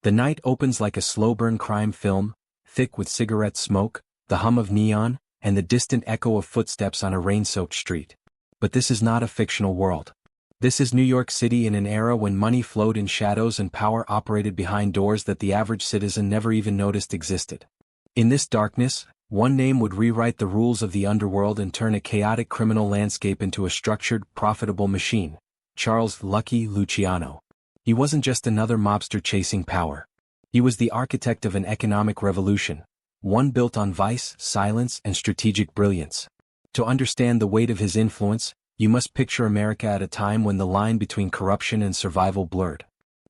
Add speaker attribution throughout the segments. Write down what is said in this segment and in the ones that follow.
Speaker 1: The night opens like a slow-burn crime film, thick with cigarette smoke, the hum of neon, and the distant echo of footsteps on a rain-soaked street. But this is not a fictional world. This is New York City in an era when money flowed in shadows and power operated behind doors that the average citizen never even noticed existed. In this darkness, one name would rewrite the rules of the underworld and turn a chaotic criminal landscape into a structured, profitable machine: Charles "Lucky" Luciano. He wasn't just another mobster chasing power. He was the architect of an economic revolution, one built on vice, silence, and strategic brilliance. To understand the weight of his influence, you must picture America at a time when the line between corruption and survival blurred.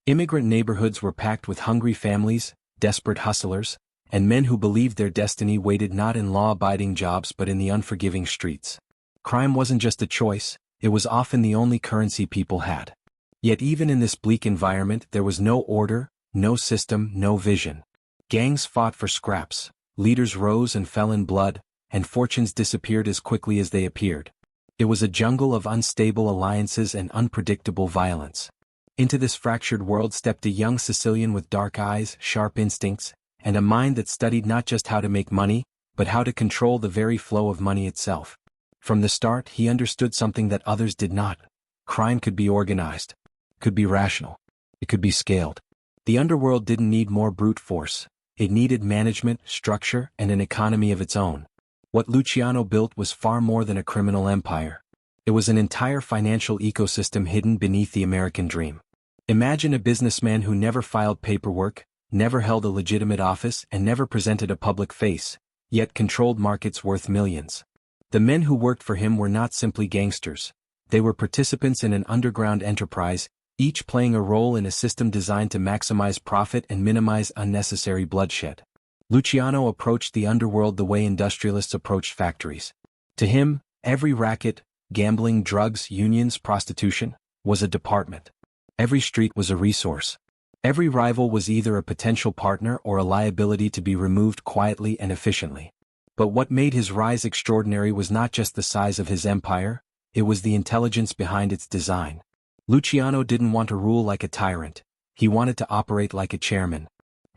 Speaker 1: Immigrant neighborhoods were packed with hungry families, desperate hustlers, and men who believed their destiny waited not in law-abiding jobs but in the unforgiving streets. Crime wasn't just a choice, it was often the only currency people had. Yet even in this bleak environment there was no order, no system, no vision. Gangs fought for scraps, leaders rose and fell in blood, and fortunes disappeared as quickly as they appeared. It was a jungle of unstable alliances and unpredictable violence. Into this fractured world stepped a young Sicilian with dark eyes, sharp instincts, and a mind that studied not just how to make money, but how to control the very flow of money itself. From the start he understood something that others did not. Crime could be organized, could be rational, it could be scaled. The underworld didn't need more brute force, it needed management, structure, and an economy of its own. What Luciano built was far more than a criminal empire. It was an entire financial ecosystem hidden beneath the American dream. Imagine a businessman who never filed paperwork, never held a legitimate office, and never presented a public face, yet controlled markets worth millions. The men who worked for him were not simply gangsters. They were participants in an underground enterprise, each playing a role in a system designed to maximize profit and minimize unnecessary bloodshed. Luciano approached the underworld the way industrialists approached factories. To him, every racket, gambling, drugs, unions, prostitution, was a department. Every street was a resource. Every rival was either a potential partner or a liability to be removed quietly and efficiently. But what made his rise extraordinary was not just the size of his empire, it was the intelligence behind its design. Luciano didn't want to rule like a tyrant, he wanted to operate like a chairman.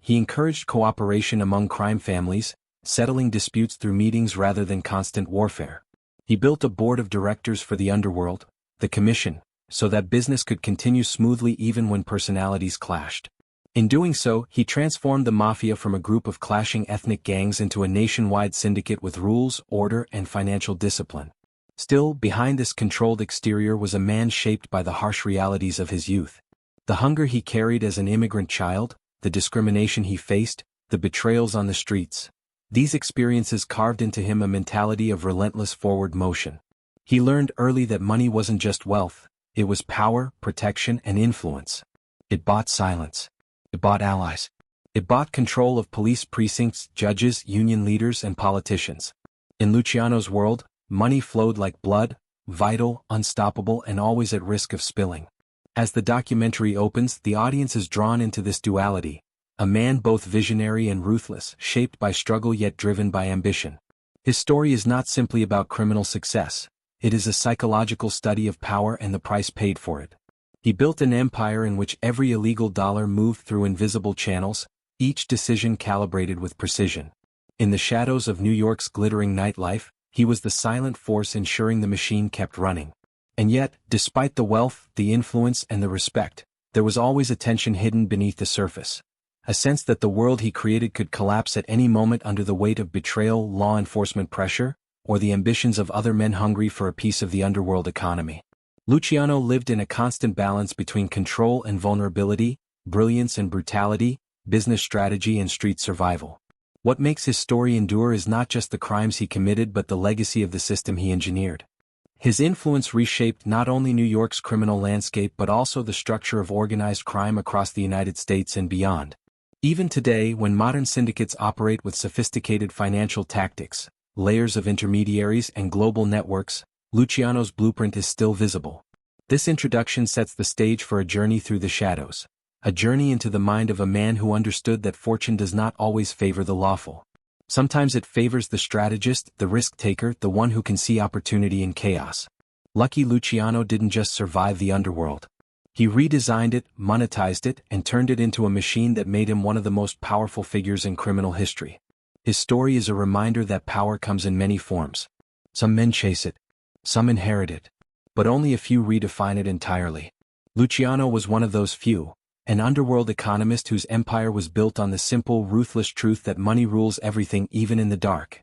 Speaker 1: He encouraged cooperation among crime families, settling disputes through meetings rather than constant warfare. He built a board of directors for the underworld, the commission, so that business could continue smoothly even when personalities clashed. In doing so, he transformed the Mafia from a group of clashing ethnic gangs into a nationwide syndicate with rules, order, and financial discipline. Still, behind this controlled exterior was a man shaped by the harsh realities of his youth. The hunger he carried as an immigrant child, the discrimination he faced, the betrayals on the streets. These experiences carved into him a mentality of relentless forward motion. He learned early that money wasn't just wealth, it was power, protection, and influence. It bought silence. It bought allies. It bought control of police precincts, judges, union leaders, and politicians. In Luciano's world, money flowed like blood, vital, unstoppable, and always at risk of spilling. As the documentary opens, the audience is drawn into this duality, a man both visionary and ruthless, shaped by struggle yet driven by ambition. His story is not simply about criminal success, it is a psychological study of power and the price paid for it. He built an empire in which every illegal dollar moved through invisible channels, each decision calibrated with precision. In the shadows of New York's glittering nightlife, he was the silent force ensuring the machine kept running. And yet, despite the wealth, the influence, and the respect, there was always a tension hidden beneath the surface. A sense that the world he created could collapse at any moment under the weight of betrayal, law enforcement pressure, or the ambitions of other men hungry for a piece of the underworld economy. Luciano lived in a constant balance between control and vulnerability, brilliance and brutality, business strategy and street survival. What makes his story endure is not just the crimes he committed but the legacy of the system he engineered. His influence reshaped not only New York's criminal landscape but also the structure of organized crime across the United States and beyond. Even today, when modern syndicates operate with sophisticated financial tactics, layers of intermediaries, and global networks, Luciano's blueprint is still visible. This introduction sets the stage for a journey through the shadows, a journey into the mind of a man who understood that fortune does not always favor the lawful. Sometimes it favors the strategist, the risk-taker, the one who can see opportunity in chaos. Lucky Luciano didn't just survive the underworld. He redesigned it, monetized it, and turned it into a machine that made him one of the most powerful figures in criminal history. His story is a reminder that power comes in many forms. Some men chase it, some inherit it, but only a few redefine it entirely. Luciano was one of those few, an underworld economist whose empire was built on the simple, ruthless truth that money rules everything, even in the dark.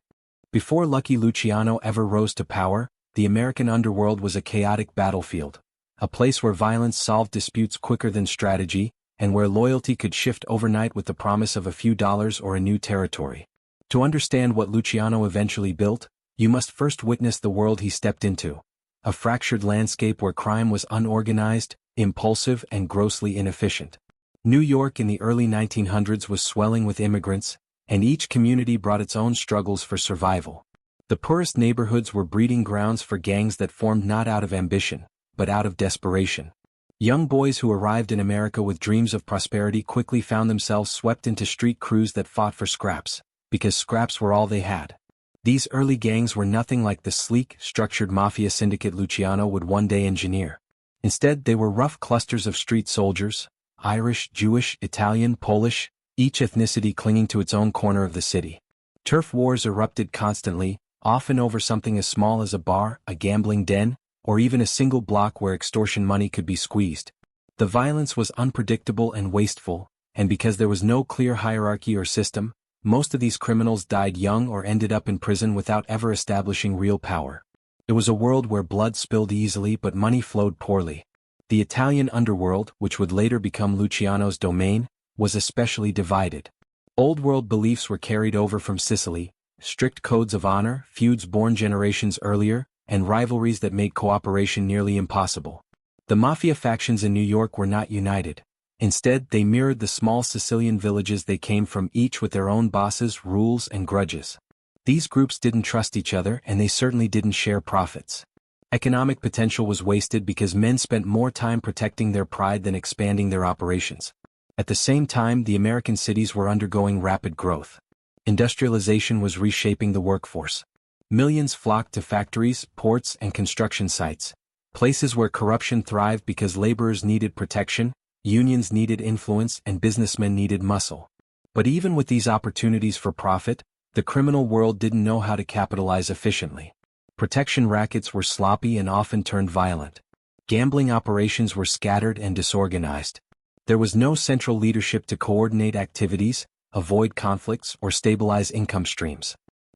Speaker 1: Before Lucky Luciano ever rose to power, the American underworld was a chaotic battlefield, a place where violence solved disputes quicker than strategy, and where loyalty could shift overnight with the promise of a few dollars or a new territory. To understand what Luciano eventually built, you must first witness the world he stepped into. A fractured landscape where crime was unorganized, impulsive, and grossly inefficient. New York in the early 1900s was swelling with immigrants, and each community brought its own struggles for survival. The poorest neighborhoods were breeding grounds for gangs that formed not out of ambition, but out of desperation. Young boys who arrived in America with dreams of prosperity quickly found themselves swept into street crews that fought for scraps, because scraps were all they had. These early gangs were nothing like the sleek, structured mafia syndicate Luciano would one day engineer. Instead, they were rough clusters of street soldiers, Irish, Jewish, Italian, Polish, each ethnicity clinging to its own corner of the city. Turf wars erupted constantly, often over something as small as a bar, a gambling den, or even a single block where extortion money could be squeezed. The violence was unpredictable and wasteful, and because there was no clear hierarchy or system, most of these criminals died young or ended up in prison without ever establishing real power. It was a world where blood spilled easily but money flowed poorly. The Italian underworld, which would later become Luciano's domain, was especially divided. Old world beliefs were carried over from Sicily, strict codes of honor, feuds born generations earlier, and rivalries that made cooperation nearly impossible. The mafia factions in New York were not united. Instead, they mirrored the small Sicilian villages they came from, each with their own bosses, rules, and grudges. These groups didn't trust each other, and they certainly didn't share profits. Economic potential was wasted because men spent more time protecting their pride than expanding their operations. At the same time, the American cities were undergoing rapid growth. Industrialization was reshaping the workforce. Millions flocked to factories, ports, and construction sites, places where corruption thrived because laborers needed protection, unions needed influence, and businessmen needed muscle. But even with these opportunities for profit, the criminal world didn't know how to capitalize efficiently. Protection rackets were sloppy and often turned violent. Gambling operations were scattered and disorganized. There was no central leadership to coordinate activities, avoid conflicts, or stabilize income streams.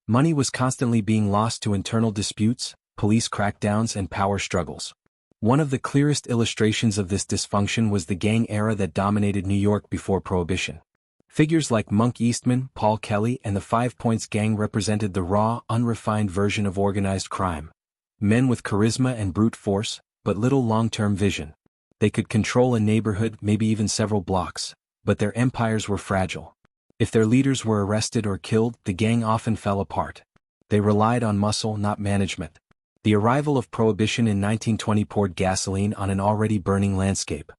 Speaker 1: Money was constantly being lost to internal disputes, police crackdowns, and power struggles. One of the clearest illustrations of this dysfunction was the gang era that dominated New York before Prohibition. Figures like Monk Eastman, Paul Kelly, and the 5 Points Gang represented the raw, unrefined version of organized crime. Men with charisma and brute force, but little long-term vision. They could control a neighborhood, maybe even several blocks, but their empires were fragile. If their leaders were arrested or killed, the gang often fell apart. They relied on muscle, not management. The arrival of Prohibition in 1920 poured gasoline on an already burning landscape.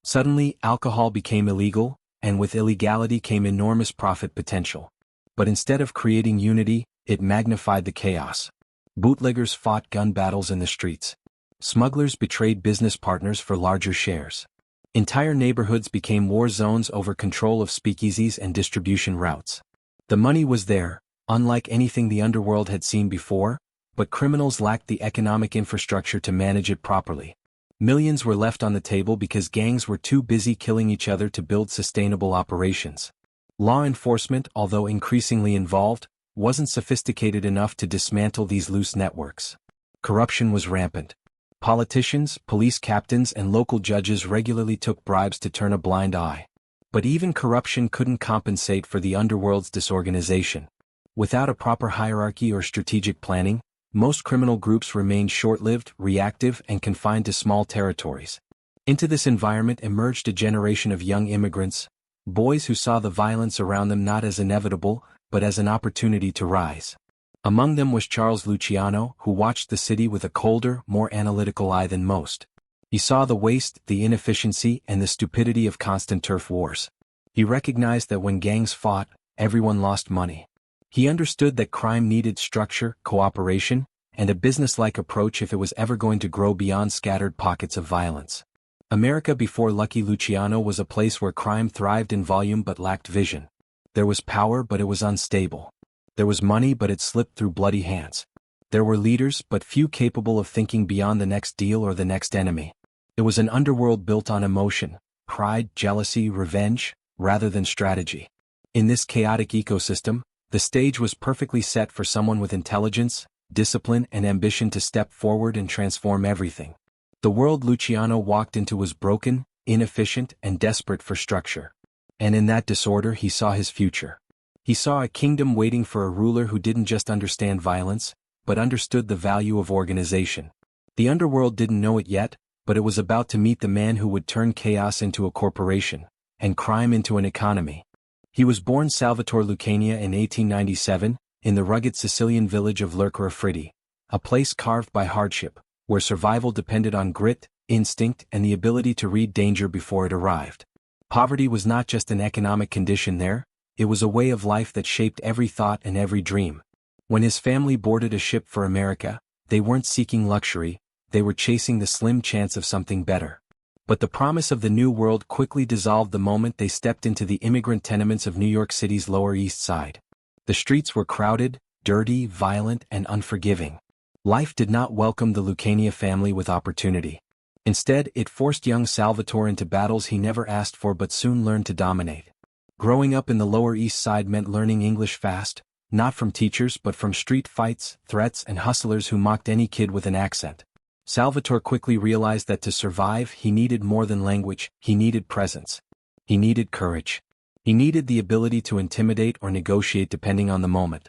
Speaker 1: Suddenly, alcohol became illegal, and with illegality came enormous profit potential. But instead of creating unity, it magnified the chaos. Bootleggers fought gun battles in the streets. Smugglers betrayed business partners for larger shares. Entire neighborhoods became war zones over control of speakeasies and distribution routes. The money was there, unlike anything the underworld had seen before, but criminals lacked the economic infrastructure to manage it properly. Millions were left on the table because gangs were too busy killing each other to build sustainable operations. Law enforcement, although increasingly involved, wasn't sophisticated enough to dismantle these loose networks. Corruption was rampant. Politicians, police captains, and local judges regularly took bribes to turn a blind eye. But even corruption couldn't compensate for the underworld's disorganization. Without a proper hierarchy or strategic planning, most criminal groups remained short-lived, reactive, and confined to small territories. Into this environment emerged a generation of young immigrants, boys who saw the violence around them not as inevitable, but as an opportunity to rise. Among them was Charles Luciano, who watched the city with a colder, more analytical eye than most. He saw the waste, the inefficiency, and the stupidity of constant turf wars. He recognized that when gangs fought, everyone lost money. He understood that crime needed structure, cooperation, and a business-like approach if it was ever going to grow beyond scattered pockets of violence. America before Lucky Luciano was a place where crime thrived in volume but lacked vision. There was power but it was unstable. There was money but it slipped through bloody hands. There were leaders but few capable of thinking beyond the next deal or the next enemy. It was an underworld built on emotion, pride, jealousy, revenge, rather than strategy. In this chaotic ecosystem, the stage was perfectly set for someone with intelligence, discipline and ambition to step forward and transform everything. The world Luciano walked into was broken, inefficient and desperate for structure. And in that disorder he saw his future. He saw a kingdom waiting for a ruler who didn't just understand violence, but understood the value of organization. The underworld didn't know it yet, but it was about to meet the man who would turn chaos into a corporation, and crime into an economy. He was born Salvatore Lucania in 1897, in the rugged Sicilian village of Lercara, a place carved by hardship, where survival depended on grit, instinct and the ability to read danger before it arrived. Poverty was not just an economic condition there, it was a way of life that shaped every thought and every dream. When his family boarded a ship for America, they weren't seeking luxury, they were chasing the slim chance of something better. But the promise of the new world quickly dissolved the moment they stepped into the immigrant tenements of New York City's Lower East Side. The streets were crowded, dirty, violent and unforgiving. Life did not welcome the Lucania family with opportunity. Instead, it forced young Salvatore into battles he never asked for but soon learned to dominate. Growing up in the Lower East Side meant learning English fast, not from teachers but from street fights, threats and hustlers who mocked any kid with an accent. Salvatore quickly realized that to survive he needed more than language, he needed presence. He needed courage. He needed the ability to intimidate or negotiate depending on the moment.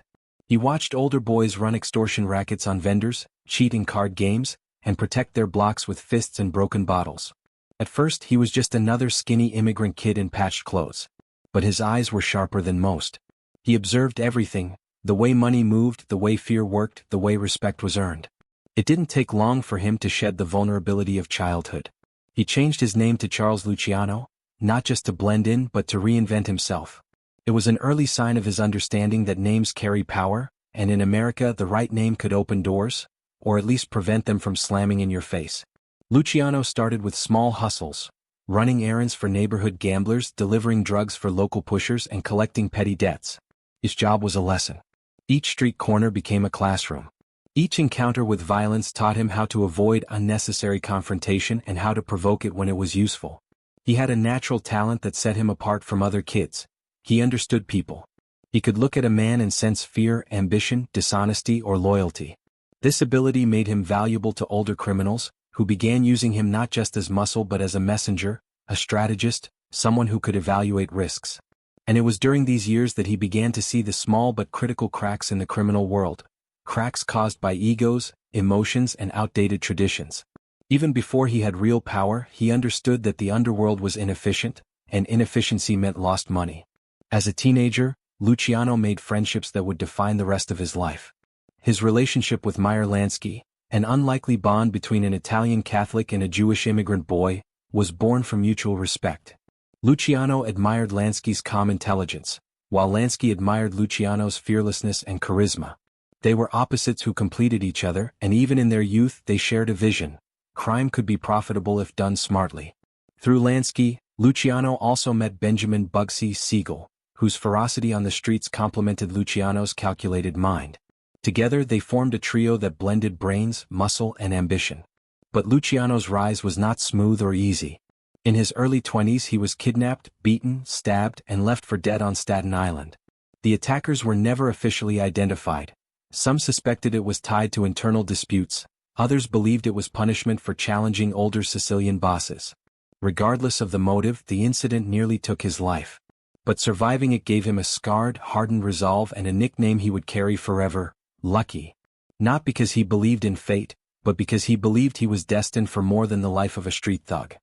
Speaker 1: He watched older boys run extortion rackets on vendors, cheat in card games, and protect their blocks with fists and broken bottles. At first he was just another skinny immigrant kid in patched clothes. But his eyes were sharper than most. He observed everything, the way money moved, the way fear worked, the way respect was earned. It didn't take long for him to shed the vulnerability of childhood. He changed his name to Charles Luciano, not just to blend in but to reinvent himself. It was an early sign of his understanding that names carry power, and in America the right name could open doors, or at least prevent them from slamming in your face. Luciano started with small hustles, running errands for neighborhood gamblers, delivering drugs for local pushers and collecting petty debts. His job was a lesson. Each street corner became a classroom. Each encounter with violence taught him how to avoid unnecessary confrontation and how to provoke it when it was useful. He had a natural talent that set him apart from other kids. He understood people. He could look at a man and sense fear, ambition, dishonesty, or loyalty. This ability made him valuable to older criminals, who began using him not just as muscle but as a messenger, a strategist, someone who could evaluate risks. And it was during these years that he began to see the small but critical cracks in the criminal world. Cracks caused by egos, emotions and outdated traditions. Even before he had real power, he understood that the underworld was inefficient, and inefficiency meant lost money. As a teenager, Luciano made friendships that would define the rest of his life. His relationship with Meyer Lansky, an unlikely bond between an Italian Catholic and a Jewish immigrant boy, was born from mutual respect. Luciano admired Lansky's calm intelligence, while Lansky admired Luciano's fearlessness and charisma. They were opposites who completed each other, and even in their youth they shared a vision. Crime could be profitable if done smartly. Through Lansky, Luciano also met Benjamin Bugsy Siegel, whose ferocity on the streets complemented Luciano's calculated mind. Together they formed a trio that blended brains, muscle and ambition. But Luciano's rise was not smooth or easy. In his early 20s he was kidnapped, beaten, stabbed and left for dead on Staten Island. The attackers were never officially identified. Some suspected it was tied to internal disputes, others believed it was punishment for challenging older Sicilian bosses. Regardless of the motive, the incident nearly took his life. But surviving it gave him a scarred, hardened resolve and a nickname he would carry forever, Lucky. Not because he believed in fate, but because he believed he was destined for more than the life of a street thug.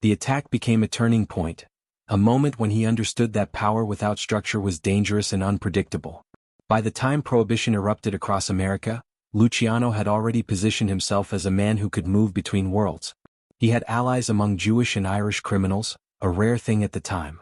Speaker 1: The attack became a turning point, a moment when he understood that power without structure was dangerous and unpredictable. By the time Prohibition erupted across America, Luciano had already positioned himself as a man who could move between worlds. He had allies among Jewish and Irish criminals, a rare thing at the time.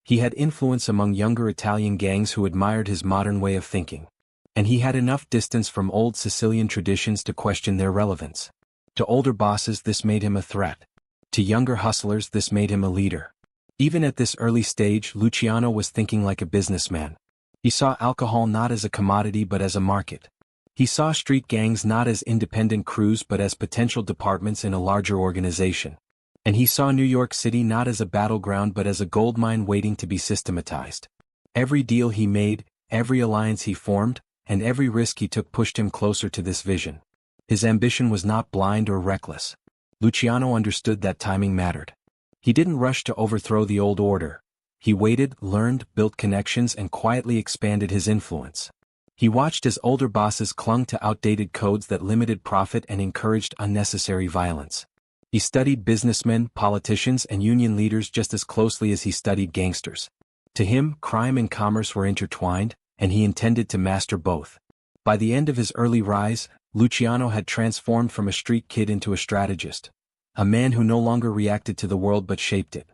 Speaker 1: He had influence among younger Italian gangs who admired his modern way of thinking. And he had enough distance from old Sicilian traditions to question their relevance. To older bosses this made him a threat. To younger hustlers, this made him a leader. Even at this early stage, Luciano was thinking like a businessman. He saw alcohol not as a commodity but as a market. He saw street gangs not as independent crews but as potential departments in a larger organization. And he saw New York City not as a battleground but as a goldmine waiting to be systematized. Every deal he made, every alliance he formed, and every risk he took pushed him closer to this vision. His ambition was not blind or reckless. Luciano understood that timing mattered. He didn't rush to overthrow the old order. He waited, learned, built connections, and quietly expanded his influence. He watched as older bosses clung to outdated codes that limited profit and encouraged unnecessary violence. He studied businessmen, politicians, and union leaders just as closely as he studied gangsters. To him, crime and commerce were intertwined, and he intended to master both. By the end of his early rise, Luciano had transformed from a street kid into a strategist, a man who no longer reacted to the world but shaped it.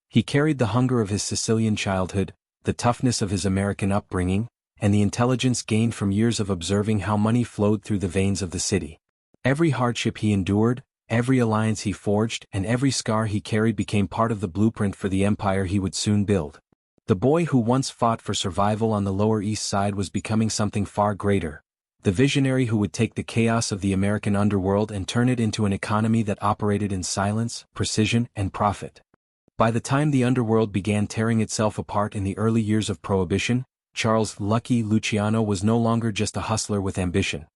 Speaker 1: He carried the hunger of his Sicilian childhood, the toughness of his American upbringing, and the intelligence gained from years of observing how money flowed through the veins of the city. Every hardship he endured, every alliance he forged, and every scar he carried became part of the blueprint for the empire he would soon build. The boy who once fought for survival on the Lower East Side was becoming something far greater, the visionary who would take the chaos of the American underworld and turn it into an economy that operated in silence, precision, and profit. By the time the underworld began tearing itself apart in the early years of Prohibition, Charles "Lucky" Luciano was no longer just a hustler with ambition.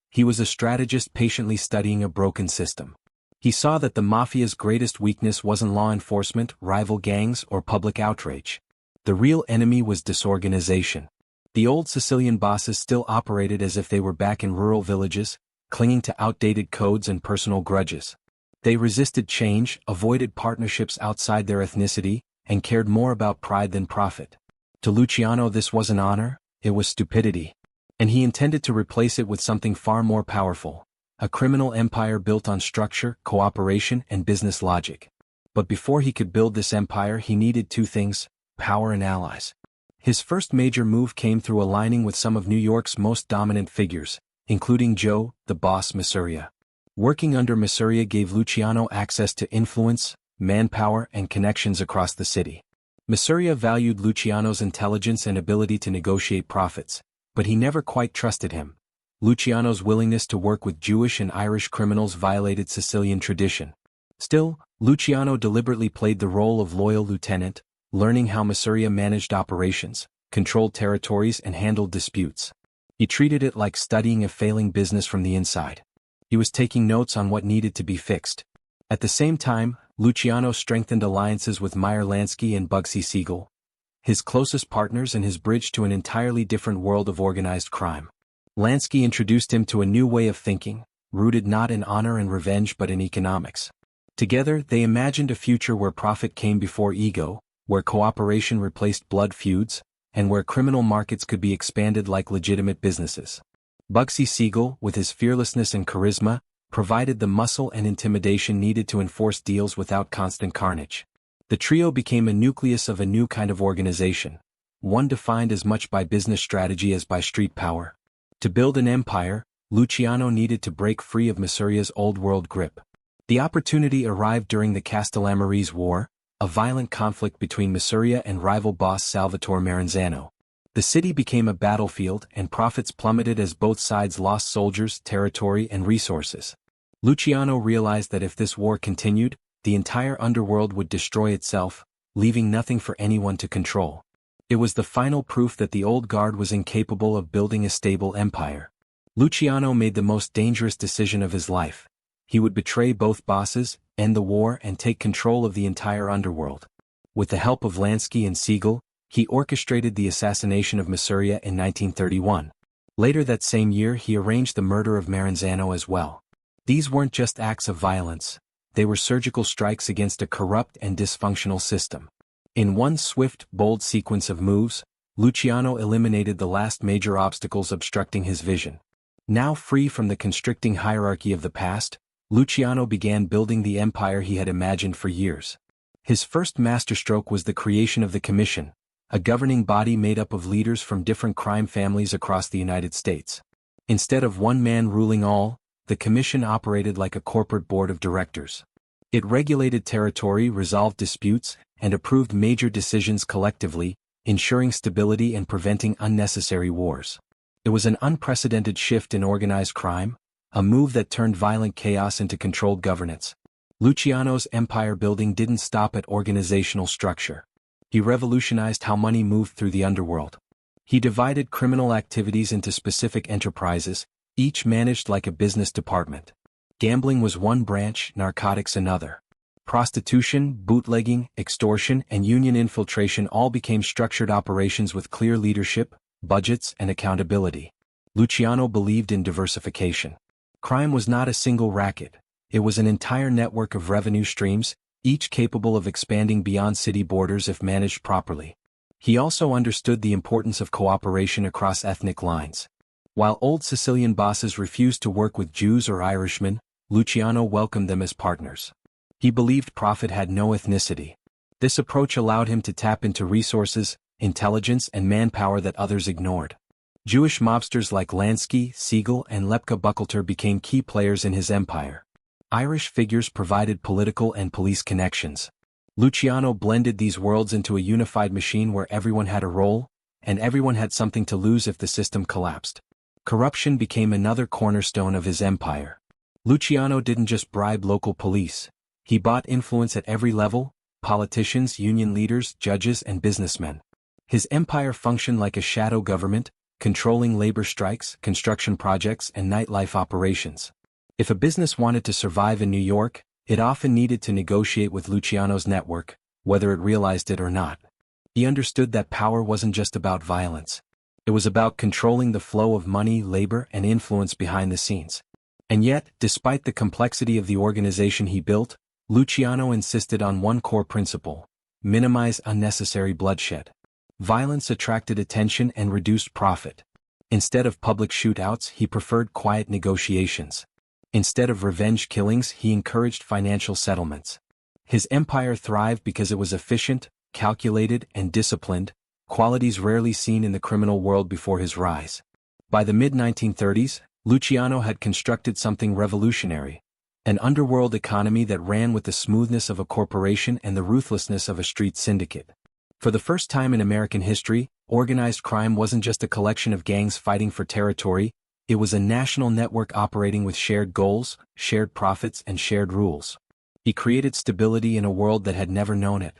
Speaker 1: He was a strategist patiently studying a broken system. He saw that the Mafia's greatest weakness wasn't law enforcement, rival gangs, or public outrage. The real enemy was disorganization. The old Sicilian bosses still operated as if they were back in rural villages, clinging to outdated codes and personal grudges. They resisted change, avoided partnerships outside their ethnicity, and cared more about pride than profit. To Luciano, this wasn't honor, it was stupidity. And he intended to replace it with something far more powerful, a criminal empire built on structure, cooperation, and business logic. But before he could build this empire, he needed two things: power and allies. His first major move came through aligning with some of New York's most dominant figures, including Joe, the boss Masuria. Working under Masuria gave Luciano access to influence, manpower, and connections across the city. Masuria valued Luciano's intelligence and ability to negotiate profits, but he never quite trusted him. Luciano's willingness to work with Jewish and Irish criminals violated Sicilian tradition. Still, Luciano deliberately played the role of loyal lieutenant, learning how Masuria managed operations, controlled territories, and handled disputes. He treated it like studying a failing business from the inside. He was taking notes on what needed to be fixed. At the same time, Luciano strengthened alliances with Meyer Lansky and Bugsy Siegel, his closest partners and his bridge to an entirely different world of organized crime. Lansky introduced him to a new way of thinking, rooted not in honor and revenge but in economics. Together, they imagined a future where profit came before ego, where cooperation replaced blood feuds, and where criminal markets could be expanded like legitimate businesses. Bugsy Siegel, with his fearlessness and charisma, provided the muscle and intimidation needed to enforce deals without constant carnage. The trio became a nucleus of a new kind of organization, one defined as much by business strategy as by street power. To build an empire, Luciano needed to break free of Masuria's old-world grip. The opportunity arrived during the Castellamarese War, a violent conflict between Masuria and rival boss Salvatore Maranzano. The city became a battlefield and profits plummeted as both sides lost soldiers, territory, and resources. Luciano realized that if this war continued, the entire underworld would destroy itself, leaving nothing for anyone to control. It was the final proof that the old guard was incapable of building a stable empire. Luciano made the most dangerous decision of his life. He would betray both bosses, end the war, and take control of the entire underworld. With the help of Lansky and Siegel, he orchestrated the assassination of Masuria in 1931. Later that same year, he arranged the murder of Maranzano as well. These weren't just acts of violence. They were surgical strikes against a corrupt and dysfunctional system. In one swift, bold sequence of moves, Luciano eliminated the last major obstacles obstructing his vision. Now free from the constricting hierarchy of the past, Luciano began building the empire he had imagined for years. His first masterstroke was the creation of the Commission, a governing body made up of leaders from different crime families across the United States. Instead of one man ruling all, the Commission operated like a corporate board of directors. It regulated territory, resolved disputes, and approved major decisions collectively, ensuring stability and preventing unnecessary wars. It was an unprecedented shift in organized crime, a move that turned violent chaos into controlled governance. Luciano's empire building didn't stop at organizational structure. He revolutionized how money moved through the underworld. He divided criminal activities into specific enterprises, each managed like a business department. Gambling was one branch, narcotics another. Prostitution, bootlegging, extortion, and union infiltration all became structured operations with clear leadership, budgets, and accountability. Luciano believed in diversification. Crime was not a single racket. It was an entire network of revenue streams, each capable of expanding beyond city borders if managed properly. He also understood the importance of cooperation across ethnic lines. While old Sicilian bosses refused to work with Jews or Irishmen, Luciano welcomed them as partners. He believed profit had no ethnicity. This approach allowed him to tap into resources, intelligence, and manpower that others ignored. Jewish mobsters like Lansky, Siegel, and Lepka Buchalter became key players in his empire. Irish figures provided political and police connections. Luciano blended these worlds into a unified machine where everyone had a role, and everyone had something to lose if the system collapsed. Corruption became another cornerstone of his empire. Luciano didn't just bribe local police. He bought influence at every level: politicians, union leaders, judges, and businessmen. His empire functioned like a shadow government, controlling labor strikes, construction projects, and nightlife operations. If a business wanted to survive in New York, it often needed to negotiate with Luciano's network, whether it realized it or not. He understood that power wasn't just about violence. It was about controlling the flow of money, labor, and influence behind the scenes. And yet, despite the complexity of the organization he built, Luciano insisted on one core principle: minimize unnecessary bloodshed. Violence attracted attention and reduced profit. Instead of public shootouts, he preferred quiet negotiations. Instead of revenge killings, he encouraged financial settlements. His empire thrived because it was efficient, calculated, and disciplined, qualities rarely seen in the criminal world before his rise. By the mid-1930s, Luciano had constructed something revolutionary: an underworld economy that ran with the smoothness of a corporation and the ruthlessness of a street syndicate. For the first time in American history, organized crime wasn't just a collection of gangs fighting for territory. It was a national network operating with shared goals, shared profits, and shared rules. He created stability in a world that had never known it.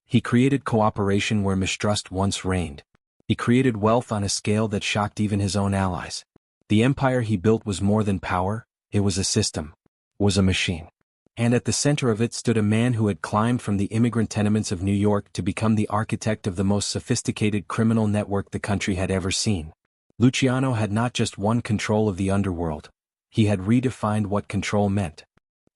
Speaker 1: He created cooperation where mistrust once reigned. He created wealth on a scale that shocked even his own allies. The empire he built was more than power; it was a system, was a machine. And at the center of it stood a man who had climbed from the immigrant tenements of New York to become the architect of the most sophisticated criminal network the country had ever seen. Luciano had not just won control of the underworld. He had redefined what control meant.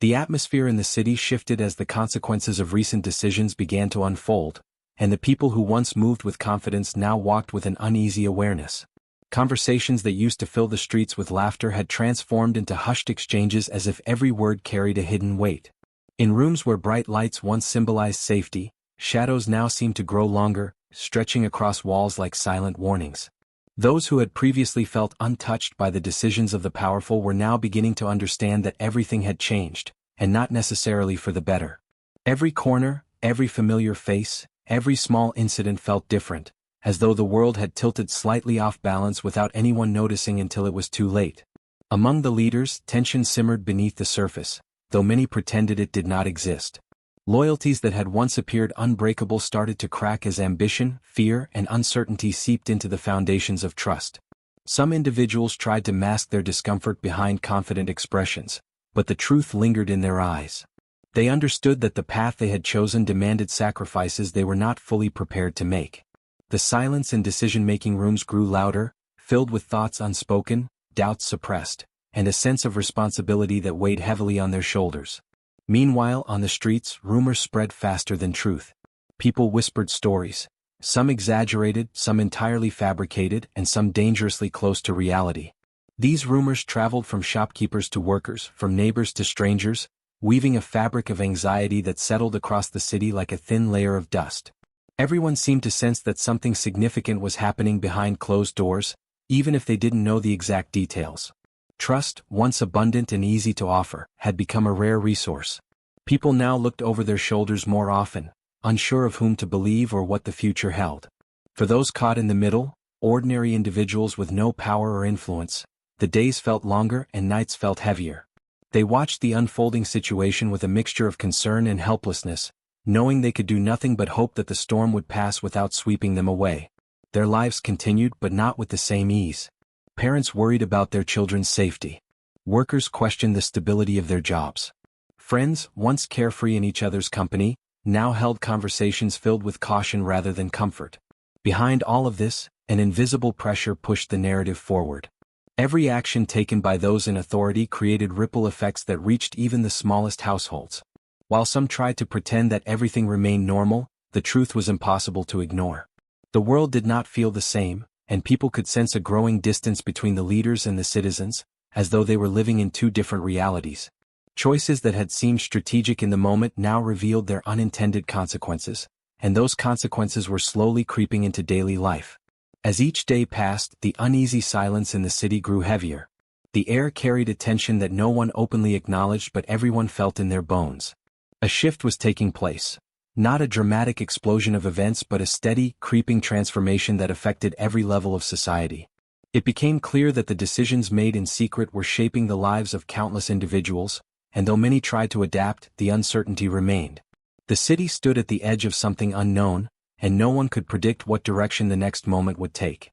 Speaker 1: The atmosphere in the city shifted as the consequences of recent decisions began to unfold, and the people who once moved with confidence now walked with an uneasy awareness. Conversations that used to fill the streets with laughter had transformed into hushed exchanges as if every word carried a hidden weight. In rooms where bright lights once symbolized safety, shadows now seemed to grow longer, stretching across walls like silent warnings. Those who had previously felt untouched by the decisions of the powerful were now beginning to understand that everything had changed, and not necessarily for the better. Every corner, every familiar face, every small incident felt different, as though the world had tilted slightly off balance without anyone noticing until it was too late. Among the leaders, tension simmered beneath the surface, though many pretended it did not exist. Loyalties that had once appeared unbreakable started to crack as ambition, fear, and uncertainty seeped into the foundations of trust. Some individuals tried to mask their discomfort behind confident expressions, but the truth lingered in their eyes. They understood that the path they had chosen demanded sacrifices they were not fully prepared to make. The silence in decision-making rooms grew louder, filled with thoughts unspoken, doubts suppressed, and a sense of responsibility that weighed heavily on their shoulders. Meanwhile, on the streets, rumors spread faster than truth. People whispered stories, some exaggerated, some entirely fabricated, and some dangerously close to reality. These rumors traveled from shopkeepers to workers, from neighbors to strangers, weaving a fabric of anxiety that settled across the city like a thin layer of dust. Everyone seemed to sense that something significant was happening behind closed doors, even if they didn't know the exact details. Trust, once abundant and easy to offer, had become a rare resource. People now looked over their shoulders more often, unsure of whom to believe or what the future held. For those caught in the middle, ordinary individuals with no power or influence, the days felt longer and nights felt heavier. They watched the unfolding situation with a mixture of concern and helplessness, knowing they could do nothing but hope that the storm would pass without sweeping them away. Their lives continued, but not with the same ease. Parents worried about their children's safety. Workers questioned the stability of their jobs. Friends, once carefree in each other's company, now held conversations filled with caution rather than comfort. Behind all of this, an invisible pressure pushed the narrative forward. Every action taken by those in authority created ripple effects that reached even the smallest households. While some tried to pretend that everything remained normal, the truth was impossible to ignore. The world did not feel the same, and people could sense a growing distance between the leaders and the citizens, as though they were living in two different realities. Choices that had seemed strategic in the moment now revealed their unintended consequences, and those consequences were slowly creeping into daily life. As each day passed, the uneasy silence in the city grew heavier. The air carried a tension that no one openly acknowledged but everyone felt in their bones. A shift was taking place. Not a dramatic explosion of events but a steady, creeping transformation that affected every level of society. It became clear that the decisions made in secret were shaping the lives of countless individuals, and though many tried to adapt, the uncertainty remained. The city stood at the edge of something unknown, and no one could predict what direction the next moment would take.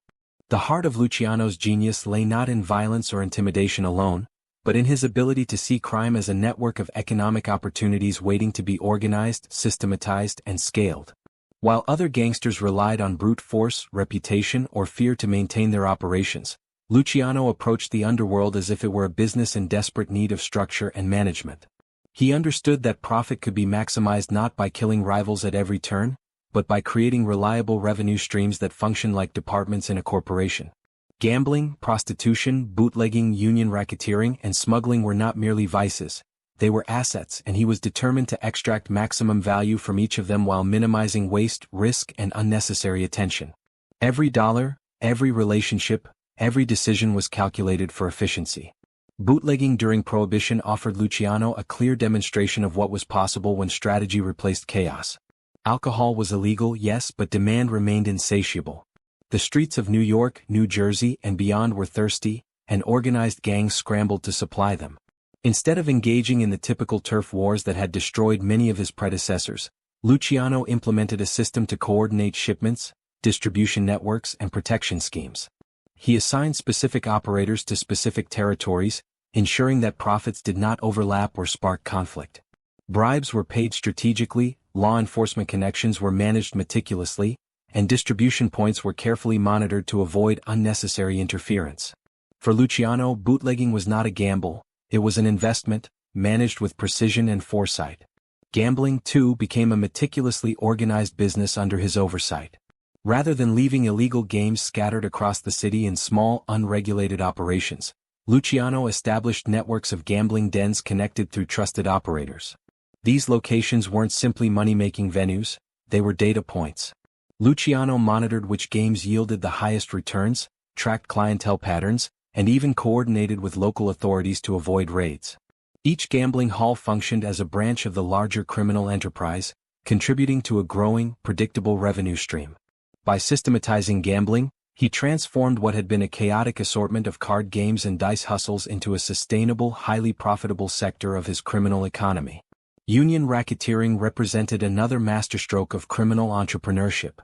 Speaker 1: The heart of Luciano's genius lay not in violence or intimidation alone, but in his ability to see crime as a network of economic opportunities waiting to be organized, systematized, and scaled. While other gangsters relied on brute force, reputation, or fear to maintain their operations, Luciano approached the underworld as if it were a business in desperate need of structure and management. He understood that profit could be maximized not by killing rivals at every turn, but by creating reliable revenue streams that function like departments in a corporation. Gambling, prostitution, bootlegging, union racketeering, and smuggling were not merely vices, they were assets, and he was determined to extract maximum value from each of them while minimizing waste, risk, and unnecessary attention. Every dollar, every relationship, every decision was calculated for efficiency. Bootlegging during Prohibition offered Luciano a clear demonstration of what was possible when strategy replaced chaos. Alcohol was illegal, yes, but demand remained insatiable. The streets of New York, New Jersey, and beyond were thirsty, and organized gangs scrambled to supply them. Instead of engaging in the typical turf wars that had destroyed many of his predecessors, Luciano implemented a system to coordinate shipments, distribution networks, and protection schemes. He assigned specific operators to specific territories, ensuring that profits did not overlap or spark conflict. Bribes were paid strategically, law enforcement connections were managed meticulously, and distribution points were carefully monitored to avoid unnecessary interference. For Luciano, bootlegging was not a gamble, it was an investment, managed with precision and foresight. Gambling, too, became a meticulously organized business under his oversight. Rather than leaving illegal games scattered across the city in small, unregulated operations, Luciano established networks of gambling dens connected through trusted operators. These locations weren't simply money-making venues, they were data points. Luciano monitored which games yielded the highest returns, tracked clientele patterns, and even coordinated with local authorities to avoid raids. Each gambling hall functioned as a branch of the larger criminal enterprise, contributing to a growing, predictable revenue stream. By systematizing gambling, he transformed what had been a chaotic assortment of card games and dice hustles into a sustainable, highly profitable sector of his criminal economy. Union racketeering represented another masterstroke of criminal entrepreneurship.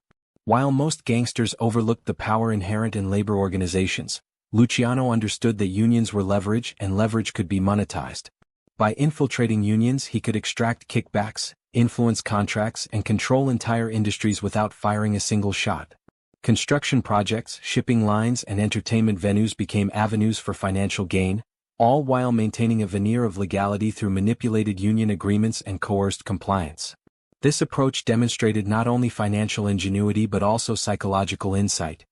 Speaker 1: While most gangsters overlooked the power inherent in labor organizations, Luciano understood that unions were leverage and leverage could be monetized. By infiltrating unions, he could extract kickbacks, influence contracts, and control entire industries without firing a single shot. Construction projects, shipping lines, and entertainment venues became avenues for financial gain, all while maintaining a veneer of legality through manipulated union agreements and coerced compliance. This approach demonstrated not only financial ingenuity but also psychological insight.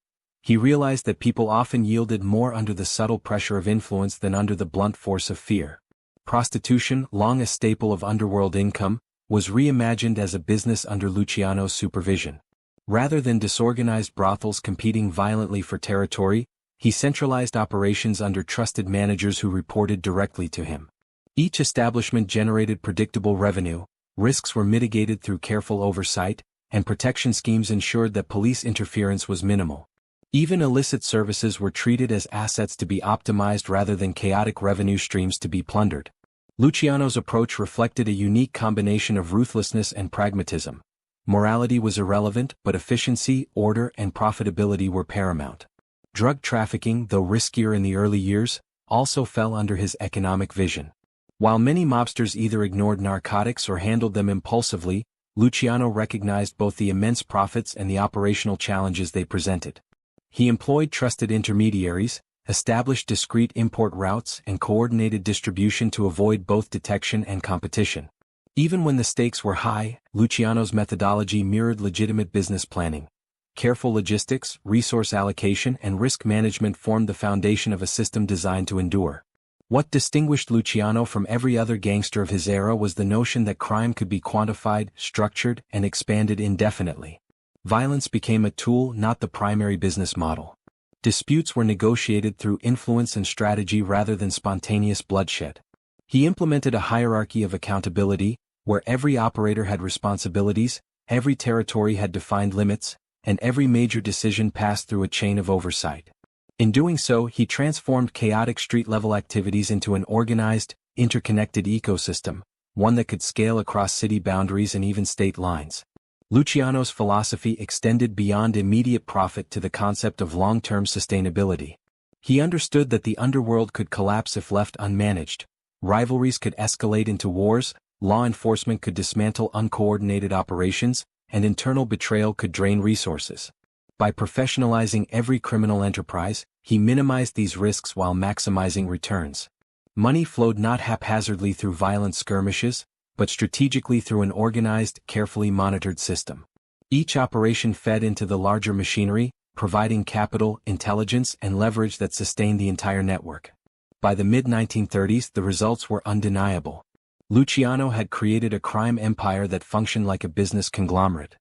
Speaker 1: He realized that people often yielded more under the subtle pressure of influence than under the blunt force of fear. Prostitution, long a staple of underworld income, was reimagined as a business under Luciano's supervision. Rather than disorganized brothels competing violently for territory, he centralized operations under trusted managers who reported directly to him. Each establishment generated predictable revenue, risks were mitigated through careful oversight, and protection schemes ensured that police interference was minimal. Even illicit services were treated as assets to be optimized rather than chaotic revenue streams to be plundered. Luciano's approach reflected a unique combination of ruthlessness and pragmatism. Morality was irrelevant, but efficiency, order, and profitability were paramount. Drug trafficking, though riskier in the early years, also fell under his economic vision. While many mobsters either ignored narcotics or handled them impulsively, Luciano recognized both the immense profits and the operational challenges they presented. He employed trusted intermediaries, established discrete import routes, and coordinated distribution to avoid both detection and competition. Even when the stakes were high, Luciano's methodology mirrored legitimate business planning. Careful logistics, resource allocation, and risk management formed the foundation of a system designed to endure. What distinguished Luciano from every other gangster of his era was the notion that crime could be quantified, structured, and expanded indefinitely. Violence became a tool, not the primary business model. Disputes were negotiated through influence and strategy rather than spontaneous bloodshed. He implemented a hierarchy of accountability, where every operator had responsibilities, every territory had defined limits, and every major decision passed through a chain of oversight. In doing so, he transformed chaotic street-level activities into an organized, interconnected ecosystem, one that could scale across city boundaries and even state lines. Luciano's philosophy extended beyond immediate profit to the concept of long-term sustainability. He understood that the underworld could collapse if left unmanaged, rivalries could escalate into wars, law enforcement could dismantle uncoordinated operations, and internal betrayal could drain resources. By professionalizing every criminal enterprise, he minimized these risks while maximizing returns. Money flowed not haphazardly through violent skirmishes, but strategically through an organized, carefully monitored system. Each operation fed into the larger machinery, providing capital, intelligence, and leverage that sustained the entire network. By the mid-1930s, the results were undeniable. Luciano had created a crime empire that functioned like a business conglomerate.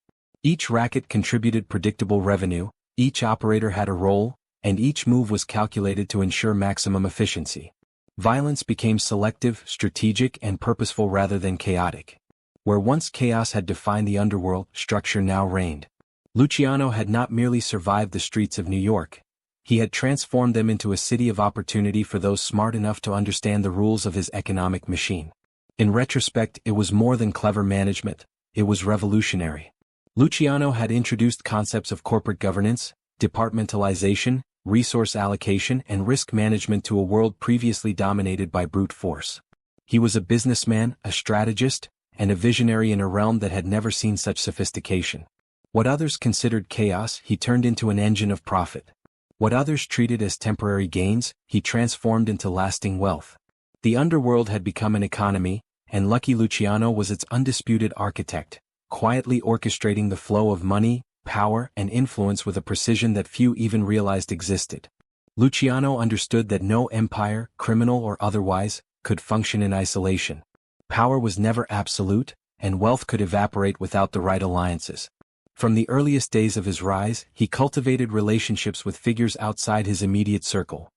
Speaker 1: Each racket contributed predictable revenue, each operator had a role, and each move was calculated to ensure maximum efficiency. Violence became selective, strategic, and purposeful rather than chaotic. Where once chaos had defined the underworld, structure now reigned. Luciano had not merely survived the streets of New York. He had transformed them into a city of opportunity for those smart enough to understand the rules of his economic machine. In retrospect, it was more than clever management, it was revolutionary. Luciano had introduced concepts of corporate governance, departmentalization, resource allocation, and risk management to a world previously dominated by brute force. He was a businessman, a strategist, and a visionary in a realm that had never seen such sophistication. What others considered chaos, he turned into an engine of profit. What others treated as temporary gains, he transformed into lasting wealth. The underworld had become an economy, and Lucky Luciano was its undisputed architect, quietly orchestrating the flow of money, power, and influence with a precision that few even realized existed. Luciano understood that no empire, criminal or otherwise, could function in isolation. Power was never absolute, and wealth could evaporate without the right alliances. From the earliest days of his rise, he cultivated relationships with figures outside his immediate circle.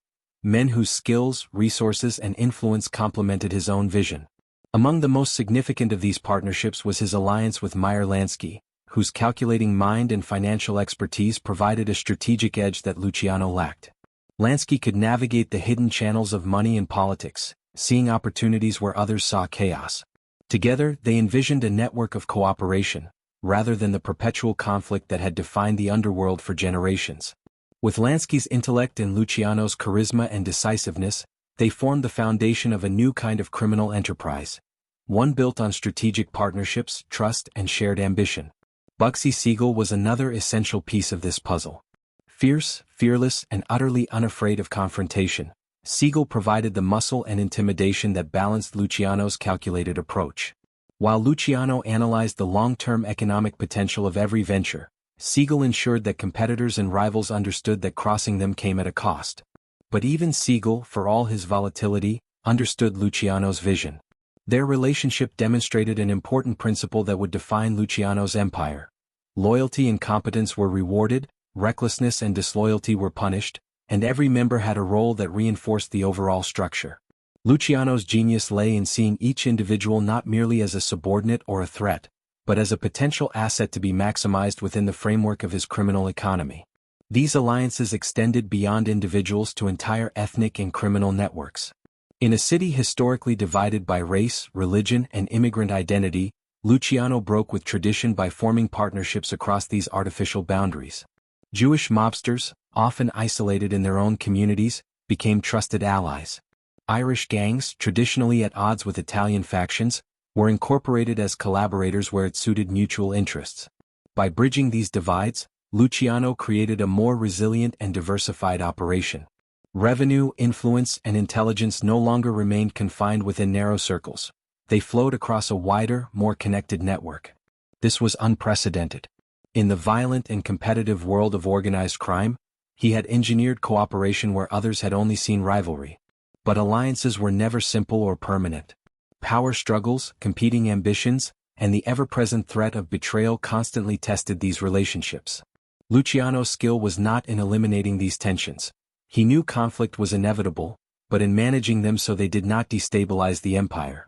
Speaker 1: Men whose skills, resources, and influence complemented his own vision. Among the most significant of these partnerships was his alliance with Meyer Lansky, whose calculating mind and financial expertise provided a strategic edge that Luciano lacked. Lansky could navigate the hidden channels of money and politics, seeing opportunities where others saw chaos. Together, they envisioned a network of cooperation, rather than the perpetual conflict that had defined the underworld for generations. With Lansky's intellect and Luciano's charisma and decisiveness, they formed the foundation of a new kind of criminal enterprise, one built on strategic partnerships, trust, and shared ambition. Bugsy Siegel was another essential piece of this puzzle. Fierce, fearless, and utterly unafraid of confrontation, Siegel provided the muscle and intimidation that balanced Luciano's calculated approach. While Luciano analyzed the long-term economic potential of every venture, Siegel ensured that competitors and rivals understood that crossing them came at a cost. But even Siegel, for all his volatility, understood Luciano's vision. Their relationship demonstrated an important principle that would define Luciano's empire. Loyalty and competence were rewarded, recklessness and disloyalty were punished, and every member had a role that reinforced the overall structure. Luciano's genius lay in seeing each individual not merely as a subordinate or a threat, but as a potential asset to be maximized within the framework of his criminal economy. These alliances extended beyond individuals to entire ethnic and criminal networks. In a city historically divided by race, religion, and immigrant identity, Luciano broke with tradition by forming partnerships across these artificial boundaries. Jewish mobsters, often isolated in their own communities, became trusted allies. Irish gangs, traditionally at odds with Italian factions, were incorporated as collaborators where it suited mutual interests. By bridging these divides, Luciano created a more resilient and diversified operation. Revenue, influence, and intelligence no longer remained confined within narrow circles. They flowed across a wider, more connected network. This was unprecedented. In the violent and competitive world of organized crime, he had engineered cooperation where others had only seen rivalry. But alliances were never simple or permanent. Power struggles, competing ambitions, and the ever-present threat of betrayal constantly tested these relationships. Luciano's skill was not in eliminating these tensions. He knew conflict was inevitable, but in managing them so they did not destabilize the empire.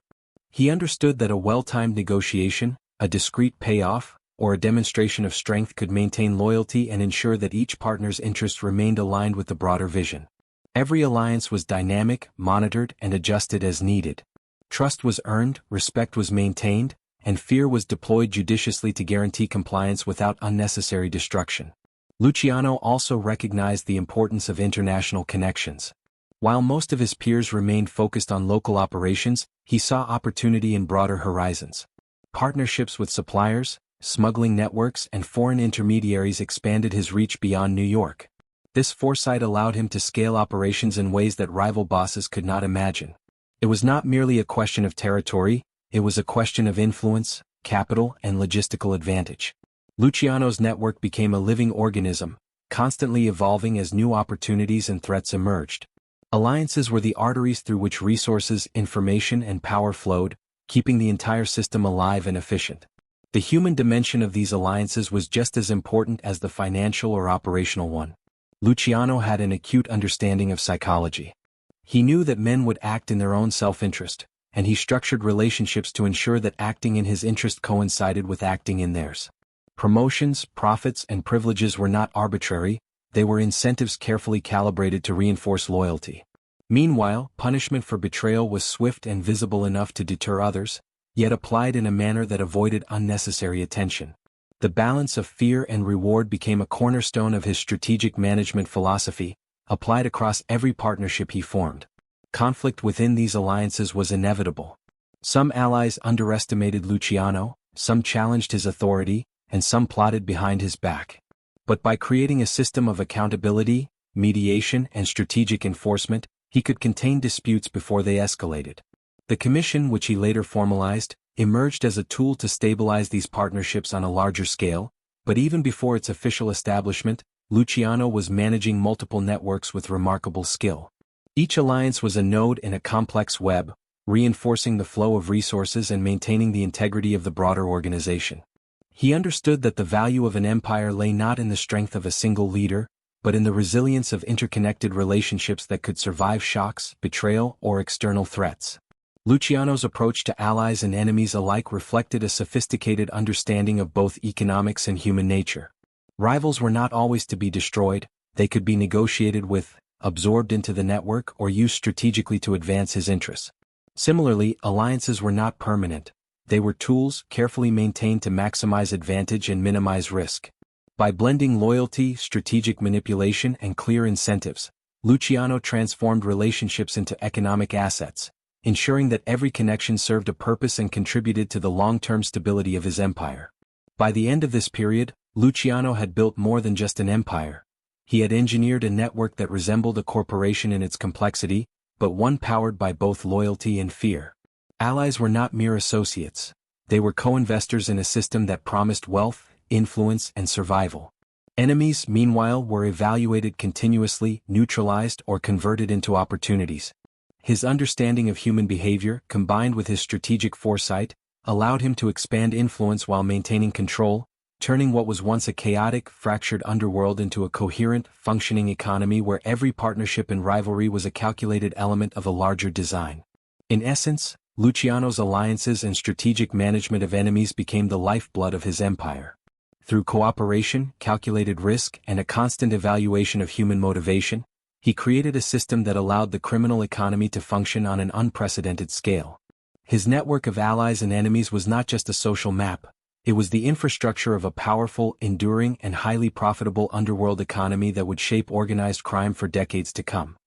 Speaker 1: He understood that a well-timed negotiation, a discreet payoff, or a demonstration of strength could maintain loyalty and ensure that each partner's interests remained aligned with the broader vision. Every alliance was dynamic, monitored, and adjusted as needed. Trust was earned, respect was maintained, and fear was deployed judiciously to guarantee compliance without unnecessary destruction. Luciano also recognized the importance of international connections. While most of his peers remained focused on local operations, he saw opportunity in broader horizons. Partnerships with suppliers, smuggling networks, and foreign intermediaries expanded his reach beyond New York. This foresight allowed him to scale operations in ways that rival bosses could not imagine. It was not merely a question of territory, it was a question of influence, capital, and logistical advantage. Luciano's network became a living organism, constantly evolving as new opportunities and threats emerged. Alliances were the arteries through which resources, information, and power flowed, keeping the entire system alive and efficient. The human dimension of these alliances was just as important as the financial or operational one. Luciano had an acute understanding of psychology. He knew that men would act in their own self-interest, and he structured relationships to ensure that acting in his interest coincided with acting in theirs. Promotions, profits, and privileges were not arbitrary, they were incentives carefully calibrated to reinforce loyalty. Meanwhile, punishment for betrayal was swift and visible enough to deter others, yet applied in a manner that avoided unnecessary attention. The balance of fear and reward became a cornerstone of his strategic management philosophy, applied across every partnership he formed. Conflict within these alliances was inevitable. Some allies underestimated Luciano, some challenged his authority, and some plotted behind his back. But by creating a system of accountability, mediation, and strategic enforcement, he could contain disputes before they escalated. The commission, which he later formalized, emerged as a tool to stabilize these partnerships on a larger scale, but even before its official establishment, Luciano was managing multiple networks with remarkable skill. Each alliance was a node in a complex web, reinforcing the flow of resources and maintaining the integrity of the broader organization. He understood that the value of an empire lay not in the strength of a single leader, but in the resilience of interconnected relationships that could survive shocks, betrayal, or external threats. Luciano's approach to allies and enemies alike reflected a sophisticated understanding of both economics and human nature. Rivals were not always to be destroyed, they could be negotiated with, absorbed into the network, or used strategically to advance his interests. Similarly, alliances were not permanent. They were tools carefully maintained to maximize advantage and minimize risk. By blending loyalty, strategic manipulation, and clear incentives, Luciano transformed relationships into economic assets, ensuring that every connection served a purpose and contributed to the long-term stability of his empire. By the end of this period, Luciano had built more than just an empire. He had engineered a network that resembled a corporation in its complexity, but one powered by both loyalty and fear. Allies were not mere associates. They were co-investors in a system that promised wealth, influence, and survival. Enemies, meanwhile, were evaluated continuously, neutralized, or converted into opportunities. His understanding of human behavior, combined with his strategic foresight, allowed him to expand influence while maintaining control, turning what was once a chaotic, fractured underworld into a coherent, functioning economy where every partnership and rivalry was a calculated element of a larger design. In essence, Luciano's alliances and strategic management of enemies became the lifeblood of his empire. Through cooperation, calculated risk, and a constant evaluation of human motivation, he created a system that allowed the criminal economy to function on an unprecedented scale. His network of allies and enemies was not just a social map, it was the infrastructure of a powerful, enduring, and highly profitable underworld economy that would shape organized crime for decades to come.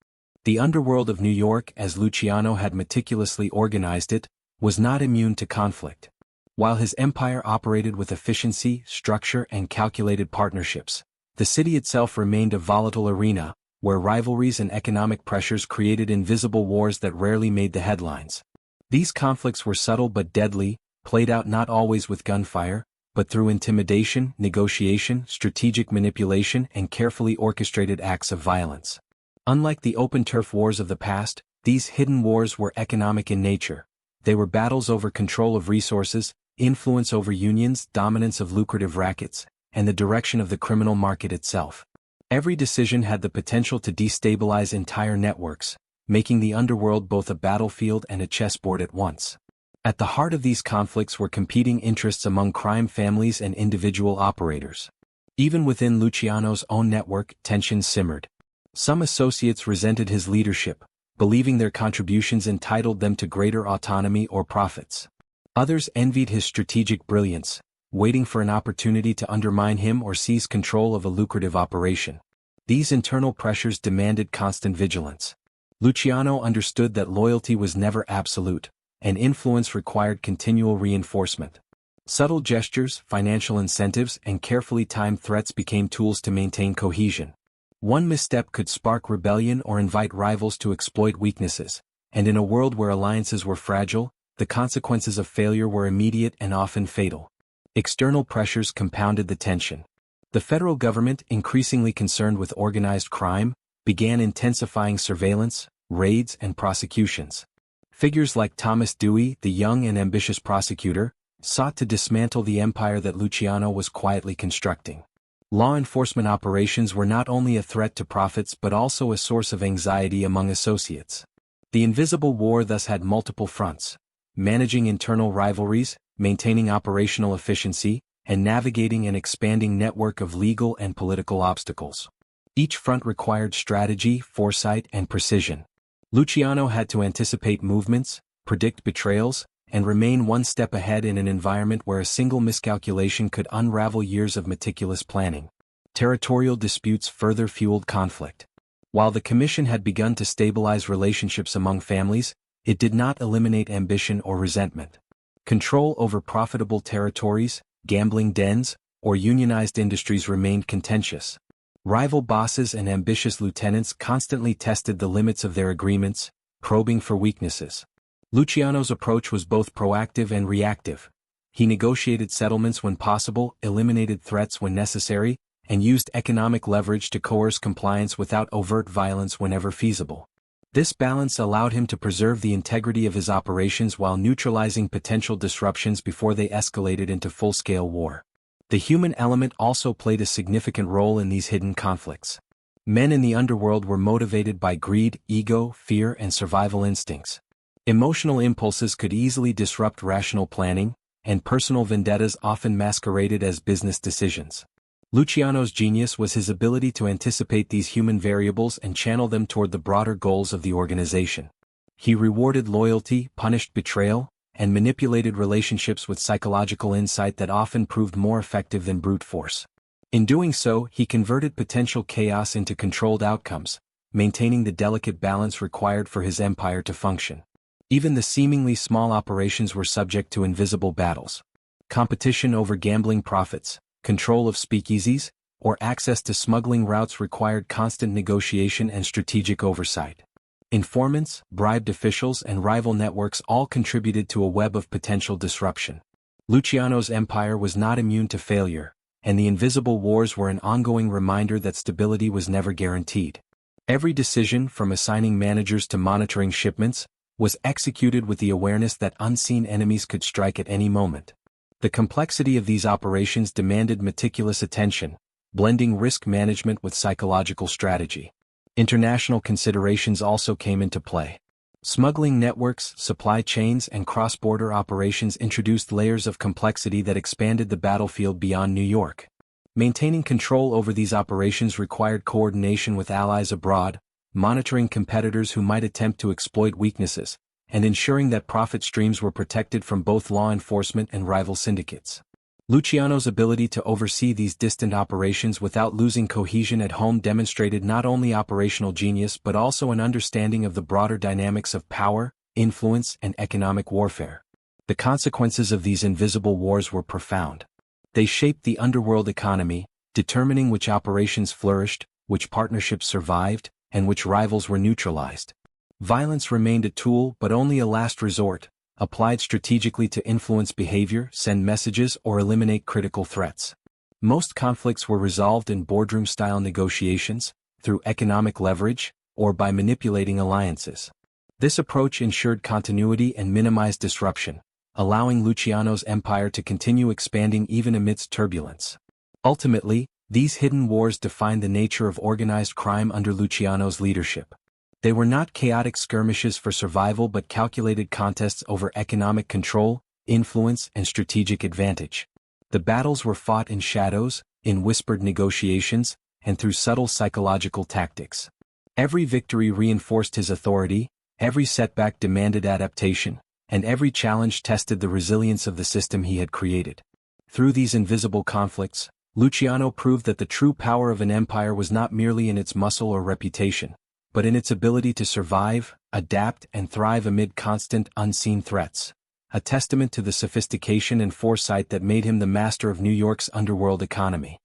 Speaker 1: The underworld of New York, as Luciano had meticulously organized it, was not immune to conflict. While his empire operated with efficiency, structure, and calculated partnerships, the city itself remained a volatile arena, where rivalries and economic pressures created invisible wars that rarely made the headlines. These conflicts were subtle but deadly, played out not always with gunfire, but through intimidation, negotiation, strategic manipulation, and carefully orchestrated acts of violence. Unlike the open turf wars of the past, these hidden wars were economic in nature. They were battles over control of resources, influence over unions, dominance of lucrative rackets, and the direction of the criminal market itself. Every decision had the potential to destabilize entire networks, making the underworld both a battlefield and a chessboard at once. At the heart of these conflicts were competing interests among crime families and individual operators. Even within Luciano's own network, tensions simmered. Some associates resented his leadership, believing their contributions entitled them to greater autonomy or profits. Others envied his strategic brilliance, waiting for an opportunity to undermine him or seize control of a lucrative operation. These internal pressures demanded constant vigilance. Luciano understood that loyalty was never absolute, and influence required continual reinforcement. Subtle gestures, financial incentives, and carefully timed threats became tools to maintain cohesion. One misstep could spark rebellion or invite rivals to exploit weaknesses, and in a world where alliances were fragile, the consequences of failure were immediate and often fatal. External pressures compounded the tension. The federal government, increasingly concerned with organized crime, began intensifying surveillance, raids, and prosecutions. Figures like Thomas Dewey, the young and ambitious prosecutor, sought to dismantle the empire that Luciano was quietly constructing. Law enforcement operations were not only a threat to profits but also a source of anxiety among associates. The invisible war thus had multiple fronts: managing internal rivalries, maintaining operational efficiency, and navigating an expanding network of legal and political obstacles. Each front required strategy, foresight, and precision. Luciano had to anticipate movements, predict betrayals, and remain one step ahead in an environment where a single miscalculation could unravel years of meticulous planning. Territorial disputes further fueled conflict. While the commission had begun to stabilize relationships among families, it did not eliminate ambition or resentment. Control over profitable territories, gambling dens, or unionized industries remained contentious. Rival bosses and ambitious lieutenants constantly tested the limits of their agreements, probing for weaknesses. Luciano's approach was both proactive and reactive. He negotiated settlements when possible, eliminated threats when necessary, and used economic leverage to coerce compliance without overt violence whenever feasible. This balance allowed him to preserve the integrity of his operations while neutralizing potential disruptions before they escalated into full-scale war. The human element also played a significant role in these hidden conflicts. Men in the underworld were motivated by greed, ego, fear, and survival instincts. Emotional impulses could easily disrupt rational planning, and personal vendettas often masqueraded as business decisions. Luciano's genius was his ability to anticipate these human variables and channel them toward the broader goals of the organization. He rewarded loyalty, punished betrayal, and manipulated relationships with psychological insight that often proved more effective than brute force. In doing so, he converted potential chaos into controlled outcomes, maintaining the delicate balance required for his empire to function. Even the seemingly small operations were subject to invisible battles. Competition over gambling profits, control of speakeasies, or access to smuggling routes required constant negotiation and strategic oversight. Informants, bribed officials, and rival networks all contributed to a web of potential disruption. Luciano's empire was not immune to failure, and the invisible wars were an ongoing reminder that stability was never guaranteed. Every decision, from assigning managers to monitoring shipments, was executed with the awareness that unseen enemies could strike at any moment. The complexity of these operations demanded meticulous attention, blending risk management with psychological strategy. International considerations also came into play. Smuggling networks, supply chains, and cross-border operations introduced layers of complexity that expanded the battlefield beyond New York. Maintaining control over these operations required coordination with allies abroad, monitoring competitors who might attempt to exploit weaknesses, and ensuring that profit streams were protected from both law enforcement and rival syndicates. Luciano's ability to oversee these distant operations without losing cohesion at home demonstrated not only operational genius but also an understanding of the broader dynamics of power, influence, and economic warfare. The consequences of these invisible wars were profound. They shaped the underworld economy, determining which operations flourished, which partnerships survived, and which rivals were neutralized. Violence remained a tool but only a last resort, applied strategically to influence behavior, send messages, or eliminate critical threats. Most conflicts were resolved in boardroom-style negotiations, through economic leverage, or by manipulating alliances. This approach ensured continuity and minimized disruption, allowing Luciano's empire to continue expanding even amidst turbulence. Ultimately, these hidden wars defined the nature of organized crime under Luciano's leadership. They were not chaotic skirmishes for survival but calculated contests over economic control, influence, and strategic advantage. The battles were fought in shadows, in whispered negotiations, and through subtle psychological tactics. Every victory reinforced his authority, every setback demanded adaptation, and every challenge tested the resilience of the system he had created. Through these invisible conflicts, Luciano proved that the true power of an empire was not merely in its muscle or reputation, but in its ability to survive, adapt, and thrive amid constant, unseen threats, a testament to the sophistication and foresight that made him the master of New York's underworld economy.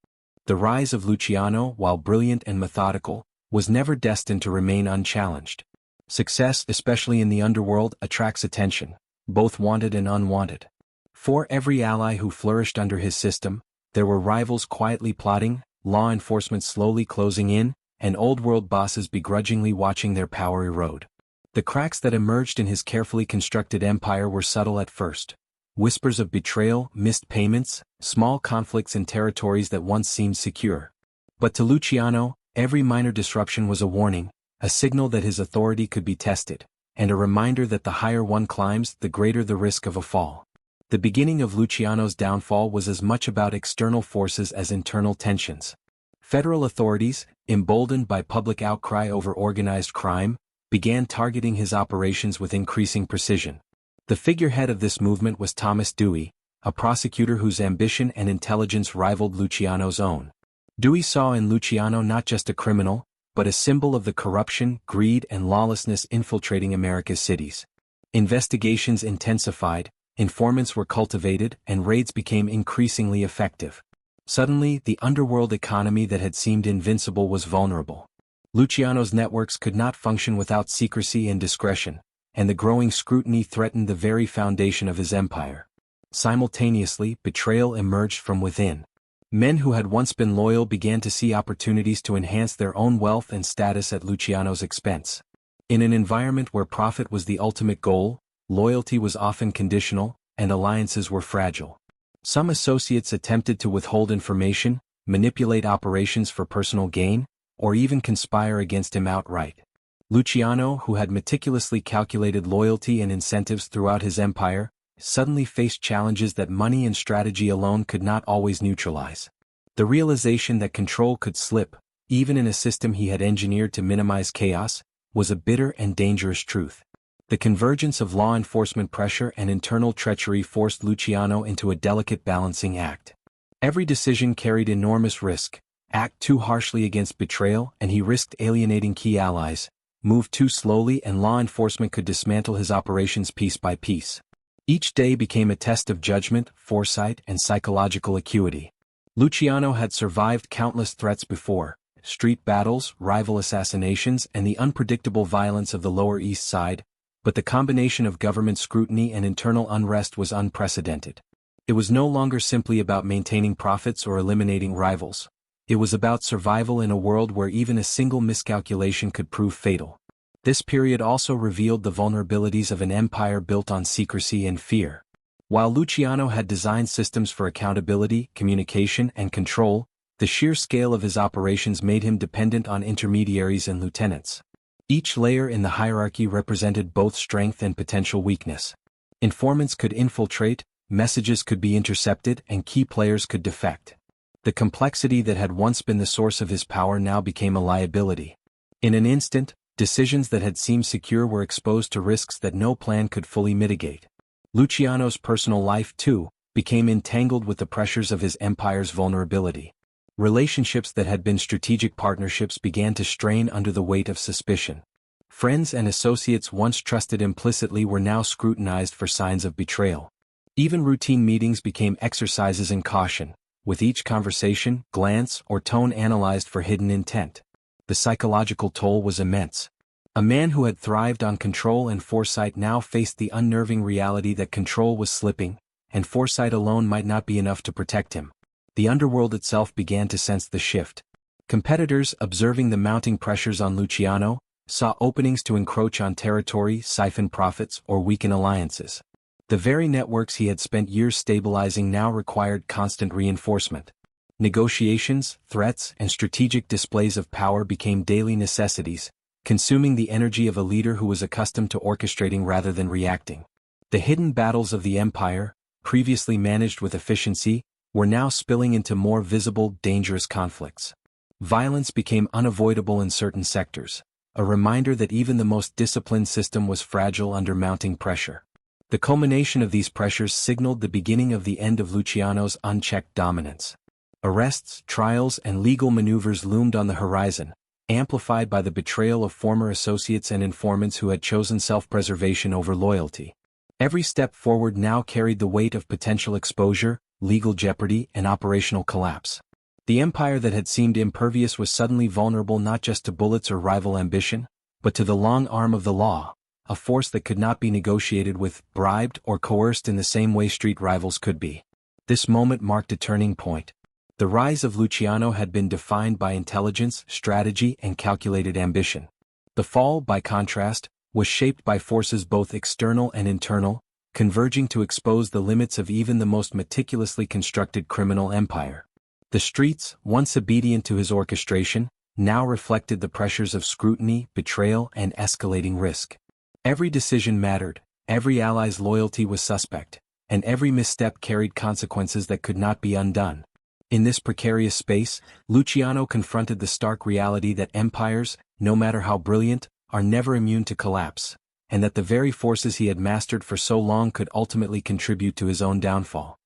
Speaker 1: The rise of Luciano, while brilliant and methodical, was never destined to remain unchallenged. Success, especially in the underworld, attracts attention, both wanted and unwanted. For every ally who flourished under his system, there were rivals quietly plotting, law enforcement slowly closing in, and old-world bosses begrudgingly watching their power erode. The cracks that emerged in his carefully constructed empire were subtle at first. Whispers of betrayal, missed payments, small conflicts in territories that once seemed secure. But to Luciano, every minor disruption was a warning, a signal that his authority could be tested, and a reminder that the higher one climbs, the greater the risk of a fall. The beginning of Luciano's downfall was as much about external forces as internal tensions. Federal authorities, emboldened by public outcry over organized crime, began targeting his operations with increasing precision. The figurehead of this movement was Thomas Dewey, a prosecutor whose ambition and intelligence rivaled Luciano's own. Dewey saw in Luciano not just a criminal, but a symbol of the corruption, greed, and lawlessness infiltrating America's cities. Investigations intensified, informants were cultivated, and raids became increasingly effective. Suddenly, the underworld economy that had seemed invincible was vulnerable. Luciano's networks could not function without secrecy and discretion, and the growing scrutiny threatened the very foundation of his empire. Simultaneously, betrayal emerged from within. Men who had once been loyal began to see opportunities to enhance their own wealth and status at Luciano's expense. In an environment where profit was the ultimate goal, loyalty was often conditional, and alliances were fragile. Some associates attempted to withhold information, manipulate operations for personal gain, or even conspire against him outright. Luciano, who had meticulously calculated loyalty and incentives throughout his empire, suddenly faced challenges that money and strategy alone could not always neutralize. The realization that control could slip, even in a system he had engineered to minimize chaos, was a bitter and dangerous truth. The convergence of law enforcement pressure and internal treachery forced Luciano into a delicate balancing act. Every decision carried enormous risk. Act too harshly against betrayal and he risked alienating key allies. Move too slowly and law enforcement could dismantle his operations piece by piece. Each day became a test of judgment, foresight, and psychological acuity. Luciano had survived countless threats before: street battles, rival assassinations, and the unpredictable violence of the Lower East Side, but the combination of government scrutiny and internal unrest was unprecedented. It was no longer simply about maintaining profits or eliminating rivals. It was about survival in a world where even a single miscalculation could prove fatal. This period also revealed the vulnerabilities of an empire built on secrecy and fear. While Luciano had designed systems for accountability, communication, and control, the sheer scale of his operations made him dependent on intermediaries and lieutenants. Each layer in the hierarchy represented both strength and potential weakness. Informants could infiltrate, messages could be intercepted, and key players could defect. The complexity that had once been the source of his power now became a liability. In an instant, decisions that had seemed secure were exposed to risks that no plan could fully mitigate. Luciano's personal life, too, became entangled with the pressures of his empire's vulnerability. Relationships that had been strategic partnerships began to strain under the weight of suspicion. Friends and associates once trusted implicitly were now scrutinized for signs of betrayal. Even routine meetings became exercises in caution, with each conversation, glance, or tone analyzed for hidden intent. The psychological toll was immense. A man who had thrived on control and foresight now faced the unnerving reality that control was slipping, and foresight alone might not be enough to protect him. The underworld itself began to sense the shift. Competitors, observing the mounting pressures on Luciano, saw openings to encroach on territory, siphon profits, or weaken alliances. The very networks he had spent years stabilizing now required constant reinforcement. Negotiations, threats, and strategic displays of power became daily necessities, consuming the energy of a leader who was accustomed to orchestrating rather than reacting. The hidden battles of the empire, previously managed with efficiency, were now spilling into more visible, dangerous conflicts. Violence became unavoidable in certain sectors, a reminder that even the most disciplined system was fragile under mounting pressure. The culmination of these pressures signaled the beginning of the end of Luciano's unchecked dominance. Arrests, trials, and legal maneuvers loomed on the horizon, amplified by the betrayal of former associates and informants who had chosen self-preservation over loyalty. Every step forward now carried the weight of potential exposure, legal jeopardy, and operational collapse. The empire that had seemed impervious was suddenly vulnerable not just to bullets or rival ambition, but to the long arm of the law, a force that could not be negotiated with, bribed, or coerced in the same way street rivals could be. This moment marked a turning point. The rise of Luciano had been defined by intelligence, strategy, and calculated ambition. The fall, by contrast, was shaped by forces both external and internal, converging to expose the limits of even the most meticulously constructed criminal empire. The streets, once obedient to his orchestration, now reflected the pressures of scrutiny, betrayal, and escalating risk. Every decision mattered, every ally's loyalty was suspect, and every misstep carried consequences that could not be undone. In this precarious space, Luciano confronted the stark reality that empires, no matter how brilliant, are never immune to collapse, and that the very forces he had mastered for so long could ultimately contribute to his own downfall.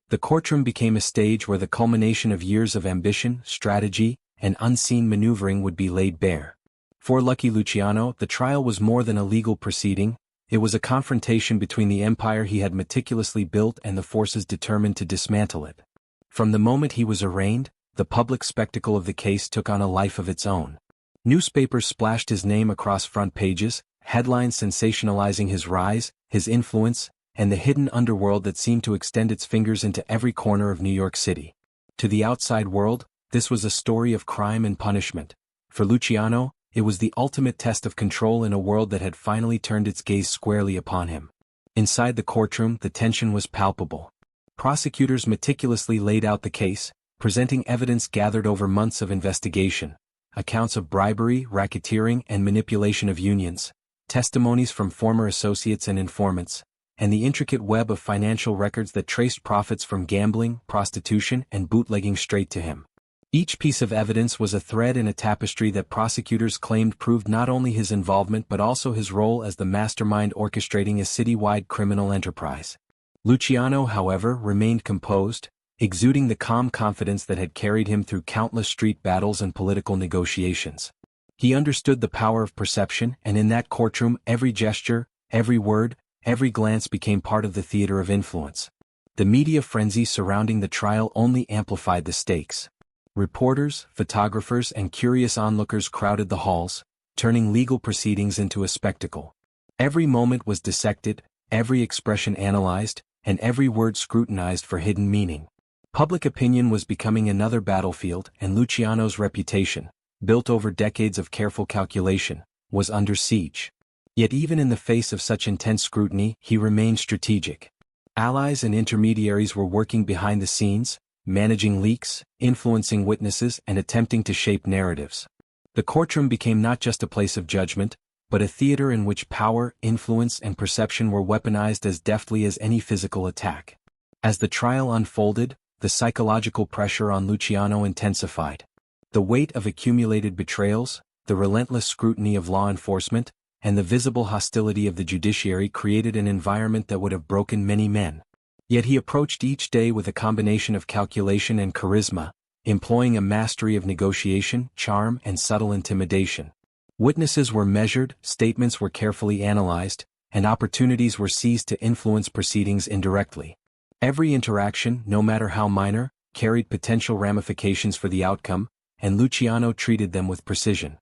Speaker 1: The courtroom became a stage where the culmination of years of ambition, strategy, and unseen maneuvering would be laid bare. For Lucky Luciano, the trial was more than a legal proceeding, it was a confrontation between the empire he had meticulously built and the forces determined to dismantle it. From the moment he was arraigned, the public spectacle of the case took on a life of its own. Newspapers splashed his name across front pages, headlines sensationalizing his rise, his influence, and the hidden underworld that seemed to extend its fingers into every corner of New York City. To the outside world, this was a story of crime and punishment. For Luciano, it was the ultimate test of control in a world that had finally turned its gaze squarely upon him. Inside the courtroom, the tension was palpable. Prosecutors meticulously laid out the case, presenting evidence gathered over months of investigation, accounts of bribery, racketeering, and manipulation of unions, testimonies from former associates and informants, and the intricate web of financial records that traced profits from gambling, prostitution, and bootlegging straight to him. Each piece of evidence was a thread in a tapestry that prosecutors claimed proved not only his involvement but also his role as the mastermind orchestrating a citywide criminal enterprise. Luciano, however, remained composed, exuding the calm confidence that had carried him through countless street battles and political negotiations. He understood the power of perception, and in that courtroom every gesture, every word, every glance became part of the theater of influence. The media frenzy surrounding the trial only amplified the stakes. Reporters, photographers, and curious onlookers crowded the halls, turning legal proceedings into a spectacle. Every moment was dissected, every expression analyzed, and every word scrutinized for hidden meaning. Public opinion was becoming another battlefield, and Luciano's reputation, built over decades of careful calculation, was under siege. Yet even in the face of such intense scrutiny, he remained strategic. Allies and intermediaries were working behind the scenes, managing leaks, influencing witnesses, and attempting to shape narratives. The courtroom became not just a place of judgment, but a theater in which power, influence, and perception were weaponized as deftly as any physical attack. As the trial unfolded, the psychological pressure on Luciano intensified. The weight of accumulated betrayals, the relentless scrutiny of law enforcement, and the visible hostility of the judiciary created an environment that would have broken many men. Yet he approached each day with a combination of calculation and charisma, employing a mastery of negotiation, charm, and subtle intimidation. Witnesses were measured, statements were carefully analyzed, and opportunities were seized to influence proceedings indirectly. Every interaction, no matter how minor, carried potential ramifications for the outcome, and Luciano treated them with precision.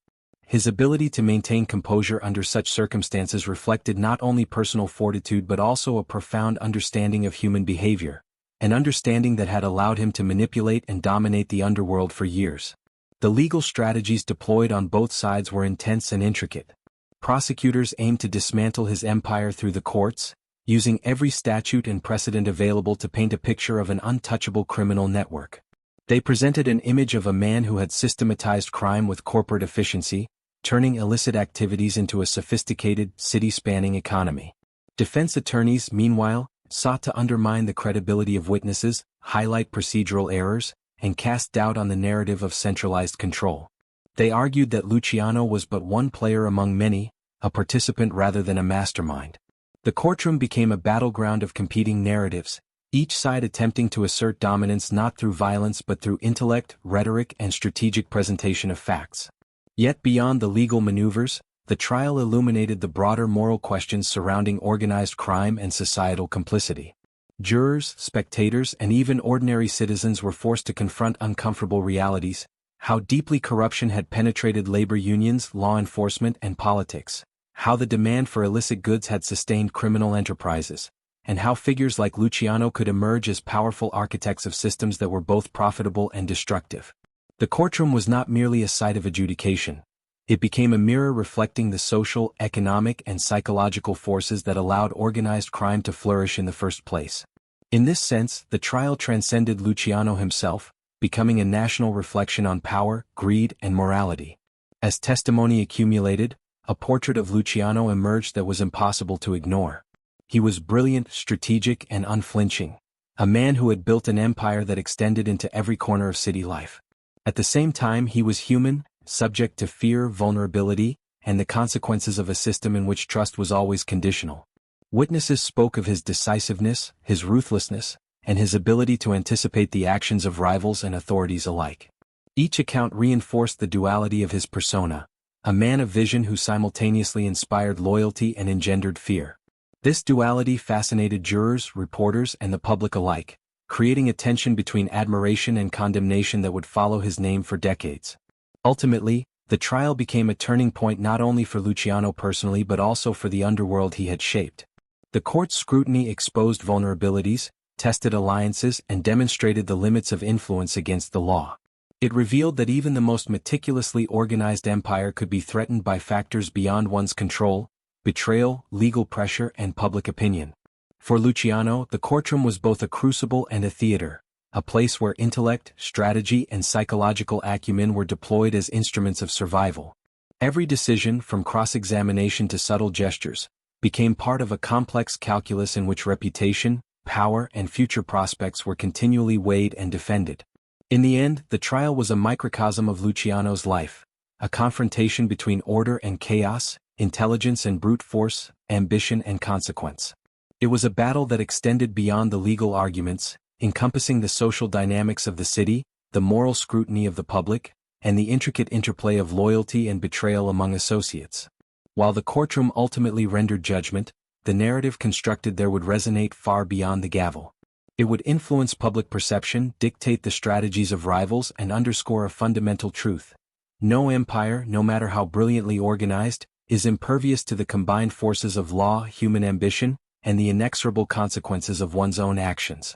Speaker 1: His ability to maintain composure under such circumstances reflected not only personal fortitude but also a profound understanding of human behavior, an understanding that had allowed him to manipulate and dominate the underworld for years. The legal strategies deployed on both sides were intense and intricate. Prosecutors aimed to dismantle his empire through the courts, using every statute and precedent available to paint a picture of an untouchable criminal network. They presented an image of a man who had systematized crime with corporate efficiency, turning illicit activities into a sophisticated, city-spanning economy. Defense attorneys, meanwhile, sought to undermine the credibility of witnesses, highlight procedural errors, and cast doubt on the narrative of centralized control. They argued that Luciano was but one player among many, a participant rather than a mastermind. The courtroom became a battleground of competing narratives, each side attempting to assert dominance not through violence but through intellect, rhetoric, and strategic presentation of facts. Yet beyond the legal maneuvers, the trial illuminated the broader moral questions surrounding organized crime and societal complicity. Jurors, spectators, and even ordinary citizens were forced to confront uncomfortable realities: how deeply corruption had penetrated labor unions, law enforcement, and politics, how the demand for illicit goods had sustained criminal enterprises, and how figures like Luciano could emerge as powerful architects of systems that were both profitable and destructive. The courtroom was not merely a site of adjudication. It became a mirror reflecting the social, economic, and psychological forces that allowed organized crime to flourish in the first place. In this sense, the trial transcended Luciano himself, becoming a national reflection on power, greed, and morality. As testimony accumulated, a portrait of Luciano emerged that was impossible to ignore. He was brilliant, strategic, and unflinching, a man who had built an empire that extended into every corner of city life. At the same time, he was human, subject to fear, vulnerability, and the consequences of a system in which trust was always conditional. Witnesses spoke of his decisiveness, his ruthlessness, and his ability to anticipate the actions of rivals and authorities alike. Each account reinforced the duality of his persona, a man of vision who simultaneously inspired loyalty and engendered fear. This duality fascinated jurors, reporters, and the public alike, creating a tension between admiration and condemnation that would follow his name for decades. Ultimately, the trial became a turning point not only for Luciano personally but also for the underworld he had shaped. The court's scrutiny exposed vulnerabilities, tested alliances, and demonstrated the limits of influence against the law. It revealed that even the most meticulously organized empire could be threatened by factors beyond one's control: betrayal, legal pressure, and public opinion. For Luciano, the courtroom was both a crucible and a theater, a place where intellect, strategy, and psychological acumen were deployed as instruments of survival. Every decision, from cross-examination to subtle gestures, became part of a complex calculus in which reputation, power, and future prospects were continually weighed and defended. In the end, the trial was a microcosm of Luciano's life, a confrontation between order and chaos, intelligence and brute force, ambition and consequence. It was a battle that extended beyond the legal arguments, encompassing the social dynamics of the city, the moral scrutiny of the public, and the intricate interplay of loyalty and betrayal among associates. While the courtroom ultimately rendered judgment, the narrative constructed there would resonate far beyond the gavel. It would influence public perception, dictate the strategies of rivals, and underscore a fundamental truth: no empire, no matter how brilliantly organized, is impervious to the combined forces of law, human ambition, and the inexorable consequences of one's own actions.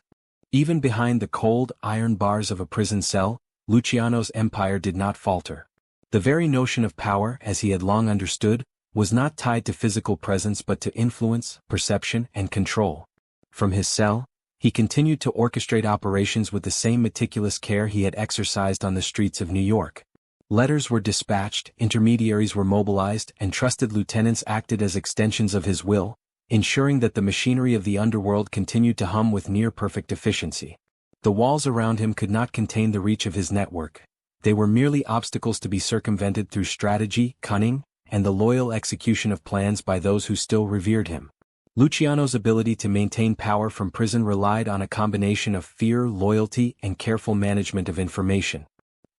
Speaker 1: Even behind the cold, iron bars of a prison cell, Luciano's empire did not falter. The very notion of power, as he had long understood, was not tied to physical presence but to influence, perception, and control. From his cell, he continued to orchestrate operations with the same meticulous care he had exercised on the streets of New York. Letters were dispatched, intermediaries were mobilized, and trusted lieutenants acted as extensions of his will, ensuring that the machinery of the underworld continued to hum with near-perfect efficiency. The walls around him could not contain the reach of his network. They were merely obstacles to be circumvented through strategy, cunning, and the loyal execution of plans by those who still revered him. Luciano's ability to maintain power from prison relied on a combination of fear, loyalty, and careful management of information.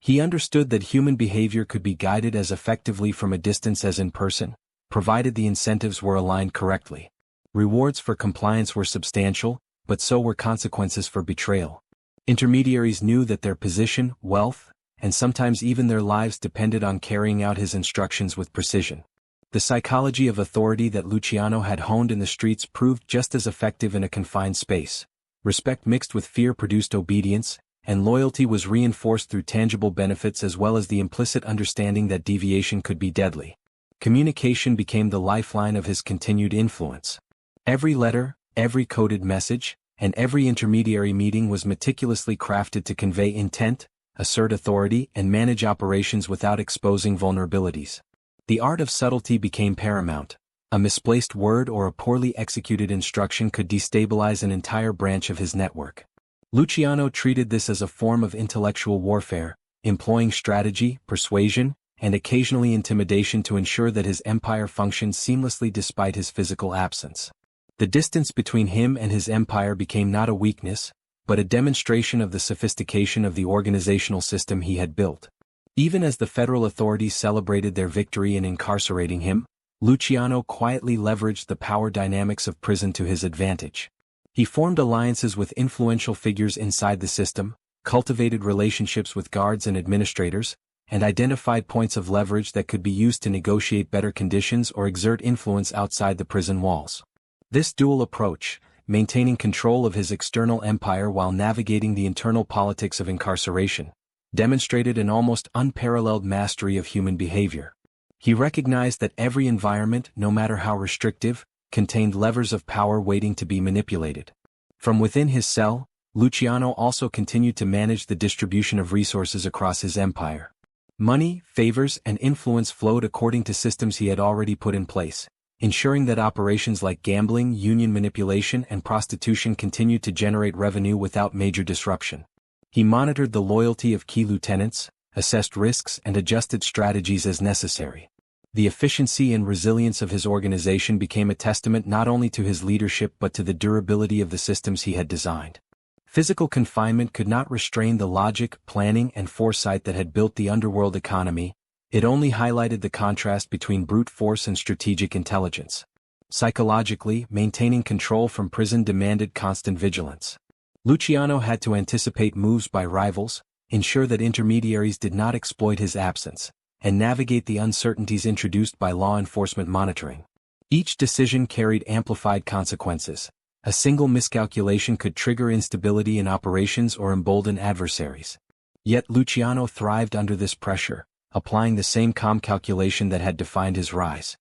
Speaker 1: He understood that human behavior could be guided as effectively from a distance as in person, provided the incentives were aligned correctly. Rewards for compliance were substantial, but so were consequences for betrayal. Intermediaries knew that their position, wealth, and sometimes even their lives depended on carrying out his instructions with precision. The psychology of authority that Luciano had honed in the streets proved just as effective in a confined space. Respect mixed with fear produced obedience, and loyalty was reinforced through tangible benefits as well as the implicit understanding that deviation could be deadly. Communication became the lifeline of his continued influence. Every letter, every coded message, and every intermediary meeting was meticulously crafted to convey intent, assert authority, and manage operations without exposing vulnerabilities. The art of subtlety became paramount. A misplaced word or a poorly executed instruction could destabilize an entire branch of his network. Luciano treated this as a form of intellectual warfare, employing strategy, persuasion, and occasionally intimidation to ensure that his empire functioned seamlessly despite his physical absence. The distance between him and his empire became not a weakness, but a demonstration of the sophistication of the organizational system he had built. Even as the federal authorities celebrated their victory in incarcerating him, Luciano quietly leveraged the power dynamics of prison to his advantage. He formed alliances with influential figures inside the system, cultivated relationships with guards and administrators, and identified points of leverage that could be used to negotiate better conditions or exert influence outside the prison walls. This dual approach, maintaining control of his external empire while navigating the internal politics of incarceration, demonstrated an almost unparalleled mastery of human behavior. He recognized that every environment, no matter how restrictive, contained levers of power waiting to be manipulated. From within his cell, Luciano also continued to manage the distribution of resources across his empire. Money, favors, and influence flowed according to systems he had already put in place, ensuring that operations like gambling, union manipulation, and prostitution continued to generate revenue without major disruption. He monitored the loyalty of key lieutenants, assessed risks, and adjusted strategies as necessary. The efficiency and resilience of his organization became a testament not only to his leadership but to the durability of the systems he had designed. Physical confinement could not restrain the logic, planning, and foresight that had built the underworld economy. It only highlighted the contrast between brute force and strategic intelligence. Psychologically, maintaining control from prison demanded constant vigilance. Luciano had to anticipate moves by rivals, ensure that intermediaries did not exploit his absence, and navigate the uncertainties introduced by law enforcement monitoring. Each decision carried amplified consequences. A single miscalculation could trigger instability in operations or embolden adversaries. Yet Luciano thrived under this pressure, applying the same calm calculation that had defined his rise.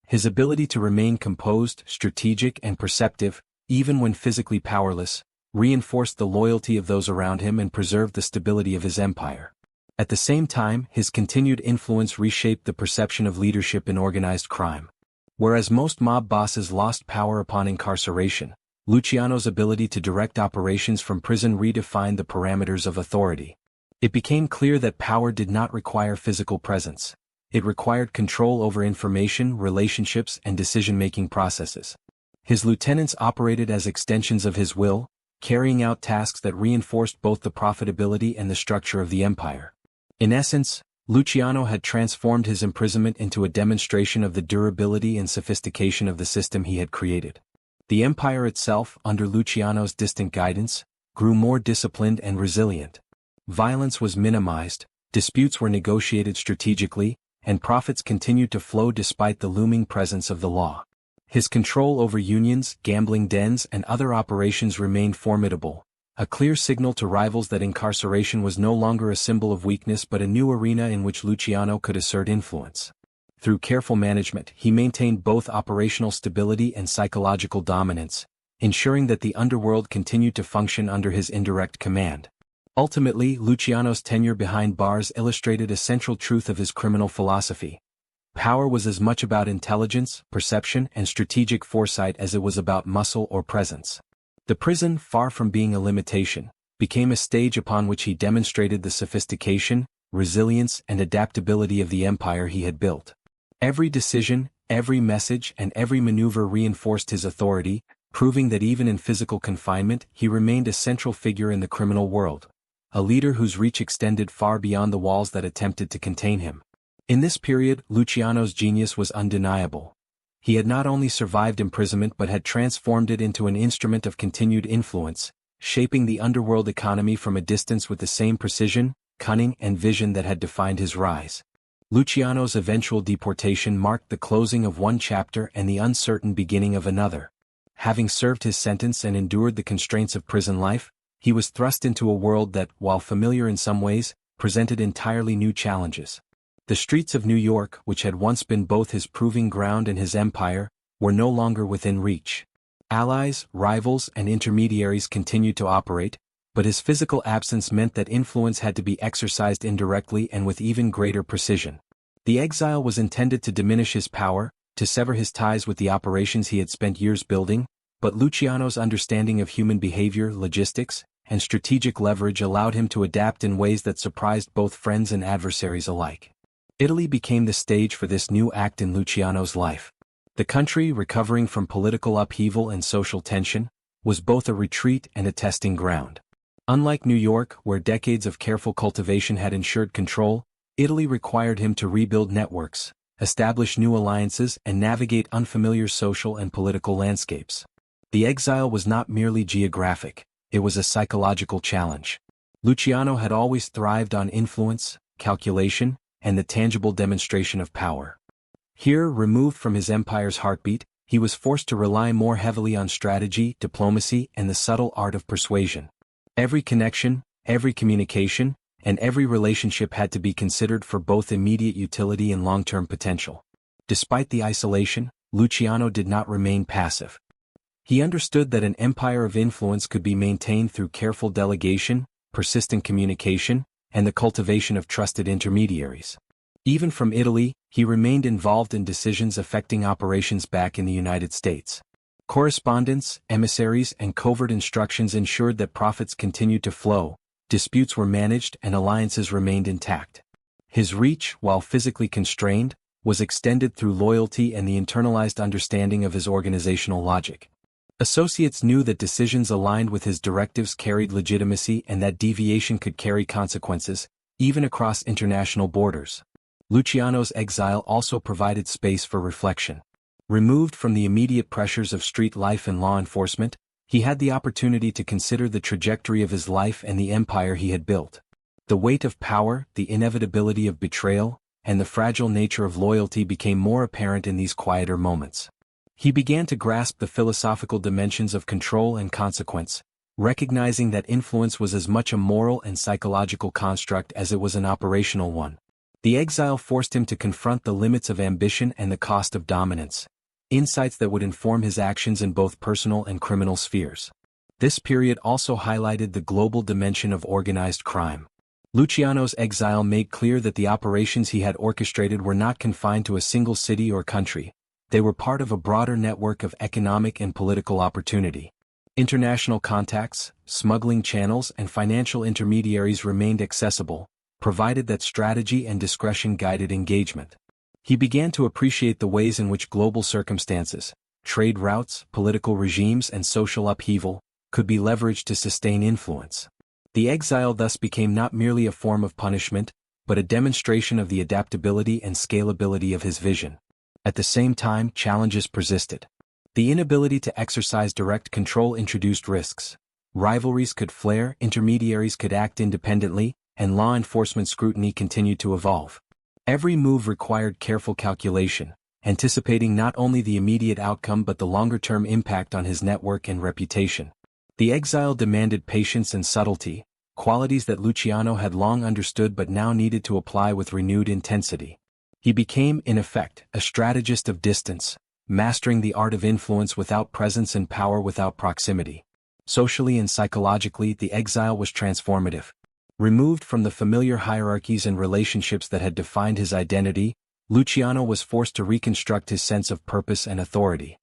Speaker 1: His ability to remain composed, strategic, and perceptive, even when physically powerless, reinforced the loyalty of those around him and preserved the stability of his empire. At the same time, his continued influence reshaped the perception of leadership in organized crime. Whereas most mob bosses lost power upon incarceration, Luciano's ability to direct operations from prison redefined the parameters of authority. It became clear that power did not require physical presence. It required control over information, relationships, and decision-making processes. His lieutenants operated as extensions of his will, carrying out tasks that reinforced both the profitability and the structure of the empire. In essence, Luciano had transformed his imprisonment into a demonstration of the durability and sophistication of the system he had created. The empire itself, under Luciano's distant guidance, grew more disciplined and resilient. Violence was minimized, disputes were negotiated strategically, and profits continued to flow despite the looming presence of the law. His control over unions, gambling dens, and other operations remained formidable, a clear signal to rivals that incarceration was no longer a symbol of weakness but a new arena in which Luciano could assert influence. Through careful management, he maintained both operational stability and psychological dominance, ensuring that the underworld continued to function under his indirect command. Ultimately, Luciano's tenure behind bars illustrated a central truth of his criminal philosophy. Power was as much about intelligence, perception, and strategic foresight as it was about muscle or presence. The prison, far from being a limitation, became a stage upon which he demonstrated the sophistication, resilience, and adaptability of the empire he had built. Every decision, every message, and every maneuver reinforced his authority, proving that even in physical confinement he remained a central figure in the criminal world, a leader whose reach extended far beyond the walls that attempted to contain him. In this period, Luciano's genius was undeniable. He had not only survived imprisonment but had transformed it into an instrument of continued influence, shaping the underworld economy from a distance with the same precision, cunning, and vision that had defined his rise. Luciano's eventual deportation marked the closing of one chapter and the uncertain beginning of another. Having served his sentence and endured the constraints of prison life, he was thrust into a world that, while familiar in some ways, presented entirely new challenges. The streets of New York, which had once been both his proving ground and his empire, were no longer within reach. Allies, rivals, and intermediaries continued to operate, but his physical absence meant that influence had to be exercised indirectly and with even greater precision. The exile was intended to diminish his power, to sever his ties with the operations he had spent years building, but Luciano's understanding of human behavior, logistics, and strategic leverage allowed him to adapt in ways that surprised both friends and adversaries alike. Italy became the stage for this new act in Luciano's life. The country, recovering from political upheaval and social tension, was both a retreat and a testing ground. Unlike New York, where decades of careful cultivation had ensured control, Italy required him to rebuild networks, establish new alliances, and navigate unfamiliar social and political landscapes. The exile was not merely geographic, it was a psychological challenge. Luciano had always thrived on influence, calculation, and the tangible demonstration of power. Here, removed from his empire's heartbeat, he was forced to rely more heavily on strategy, diplomacy, and the subtle art of persuasion. Every connection, every communication, and every relationship had to be considered for both immediate utility and long-term potential. Despite the isolation, Luciano did not remain passive. He understood that an empire of influence could be maintained through careful delegation, persistent communication, and the cultivation of trusted intermediaries. Even from Italy, he remained involved in decisions affecting operations back in the United States. Correspondence, emissaries, and covert instructions ensured that profits continued to flow, disputes were managed, and alliances remained intact. His reach, while physically constrained, was extended through loyalty and the internalized understanding of his organizational logic. Associates knew that decisions aligned with his directives carried legitimacy and that deviation could carry consequences, even across international borders. Luciano's exile also provided space for reflection. Removed from the immediate pressures of street life and law enforcement, he had the opportunity to consider the trajectory of his life and the empire he had built. The weight of power, the inevitability of betrayal, and the fragile nature of loyalty became more apparent in these quieter moments. He began to grasp the philosophical dimensions of control and consequence, recognizing that influence was as much a moral and psychological construct as it was an operational one. The exile forced him to confront the limits of ambition and the cost of dominance, insights that would inform his actions in both personal and criminal spheres. This period also highlighted the global dimension of organized crime. Luciano's exile made clear that the operations he had orchestrated were not confined to a single city or country. They were part of a broader network of economic and political opportunity. International contacts, smuggling channels, and financial intermediaries remained accessible, provided that strategy and discretion guided engagement. He began to appreciate the ways in which global circumstances, trade routes, political regimes, and social upheaval could be leveraged to sustain influence. The exile thus became not merely a form of punishment, but a demonstration of the adaptability and scalability of his vision. At the same time, challenges persisted. The inability to exercise direct control introduced risks. Rivalries could flare, intermediaries could act independently, and law enforcement scrutiny continued to evolve. Every move required careful calculation, anticipating not only the immediate outcome but the longer-term impact on his network and reputation. The exile demanded patience and subtlety, qualities that Luciano had long understood but now needed to apply with renewed intensity. He became, in effect, a strategist of distance, mastering the art of influence without presence and power without proximity. Socially and psychologically, the exile was transformative. Removed from the familiar hierarchies and relationships that had defined his identity, Luciano was forced to reconstruct his sense of purpose and authority.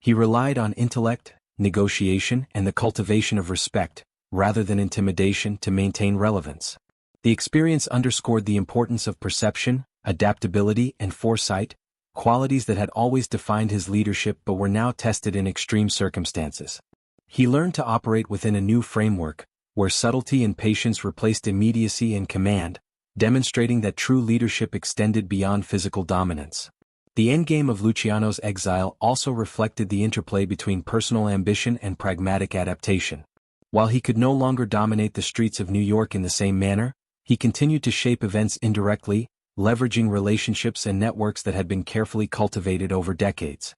Speaker 1: He relied on intellect, negotiation, and the cultivation of respect, rather than intimidation, to maintain relevance. The experience underscored the importance of perception, adaptability, and foresight, qualities that had always defined his leadership but were now tested in extreme circumstances. He learned to operate within a new framework, where subtlety and patience replaced immediacy and command, demonstrating that true leadership extended beyond physical dominance. The endgame of Luciano's exile also reflected the interplay between personal ambition and pragmatic adaptation. While he could no longer dominate the streets of New York in the same manner, he continued to shape events indirectly, leveraging relationships and networks that had been carefully cultivated over decades.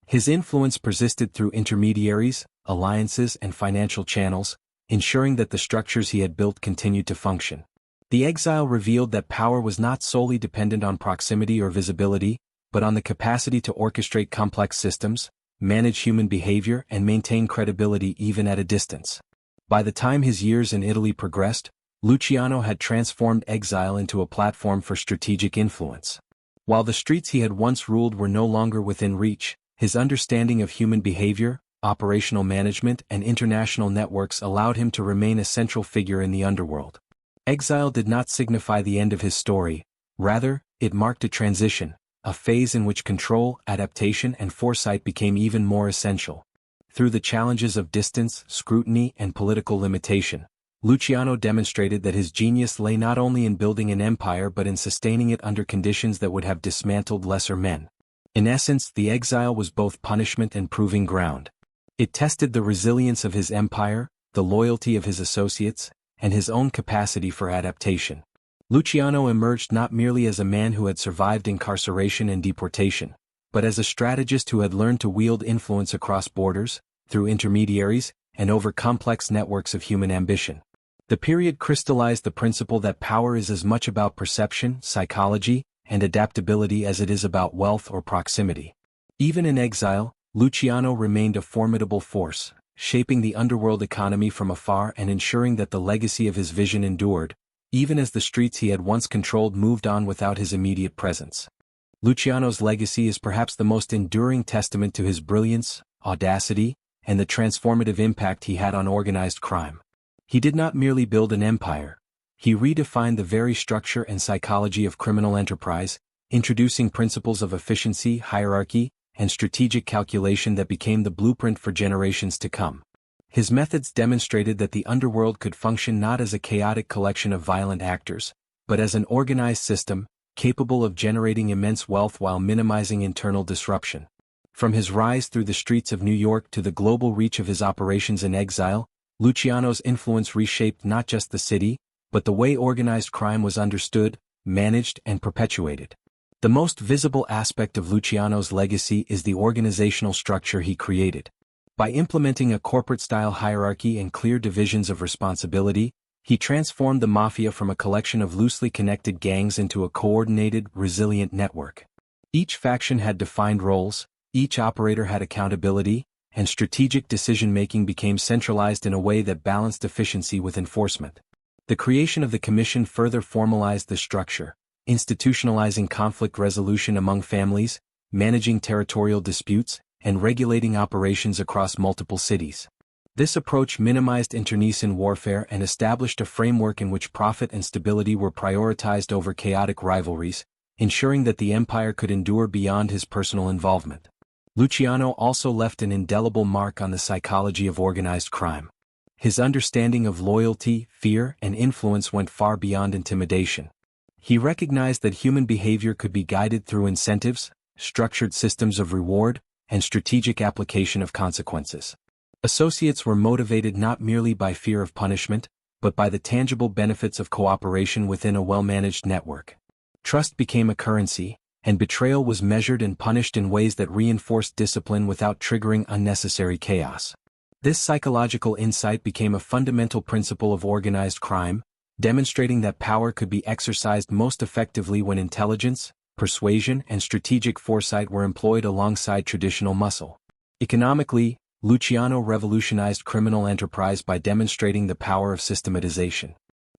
Speaker 1: His influence persisted through intermediaries, alliances, and financial channels, ensuring that the structures he had built continued to function. The exile revealed that power was not solely dependent on proximity or visibility, but on the capacity to orchestrate complex systems, manage human behavior, and maintain credibility even at a distance. By the time his years in Italy progressed, Luciano had transformed exile into a platform for strategic influence. While the streets he had once ruled were no longer within reach, his understanding of human behavior, operational management, and international networks allowed him to remain a central figure in the underworld. Exile did not signify the end of his story, rather, it marked a transition, a phase in which control, adaptation, and foresight became even more essential. Through the challenges of distance, scrutiny, and political limitation, Luciano demonstrated that his genius lay not only in building an empire but in sustaining it under conditions that would have dismantled lesser men. In essence, the exile was both punishment and proving ground. It tested the resilience of his empire, the loyalty of his associates, and his own capacity for adaptation. Luciano emerged not merely as a man who had survived incarceration and deportation, but as a strategist who had learned to wield influence across borders, through intermediaries, and over complex networks of human ambition. The period crystallized the principle that power is as much about perception, psychology, and adaptability as it is about wealth or proximity. Even in exile, Luciano remained a formidable force, shaping the underworld economy from afar and ensuring that the legacy of his vision endured, even as the streets he had once controlled moved on without his immediate presence. Luciano's legacy is perhaps the most enduring testament to his brilliance, audacity, and the transformative impact he had on organized crime. He did not merely build an empire, he redefined the very structure and psychology of criminal enterprise, introducing principles of efficiency, hierarchy, and strategic calculation that became the blueprint for generations to come. His methods demonstrated that the underworld could function not as a chaotic collection of violent actors, but as an organized system, capable of generating immense wealth while minimizing internal disruption. From his rise through the streets of New York to the global reach of his operations in exile, Luciano's influence reshaped not just the city, but the way organized crime was understood, managed, and perpetuated. The most visible aspect of Luciano's legacy is the organizational structure he created. By implementing a corporate-style hierarchy and clear divisions of responsibility, he transformed the Mafia from a collection of loosely connected gangs into a coordinated, resilient network. Each faction had defined roles, each operator had accountability, and strategic decision-making became centralized in a way that balanced efficiency with enforcement. The creation of the Commission further formalized the structure, institutionalizing conflict resolution among families, managing territorial disputes, and regulating operations across multiple cities. This approach minimized internecine warfare and established a framework in which profit and stability were prioritized over chaotic rivalries, ensuring that the empire could endure beyond his personal involvement. Luciano also left an indelible mark on the psychology of organized crime. His understanding of loyalty, fear, and influence went far beyond intimidation. He recognized that human behavior could be guided through incentives, structured systems of reward, and strategic application of consequences. Associates were motivated not merely by fear of punishment, but by the tangible benefits of cooperation within a well-managed network. Trust became a currency, and betrayal was measured and punished in ways that reinforced discipline without triggering unnecessary chaos. This psychological insight became a fundamental principle of organized crime, demonstrating that power could be exercised most effectively when intelligence, persuasion, and strategic foresight were employed alongside traditional muscle. Economically, Luciano revolutionized criminal enterprise by demonstrating the power of systematization.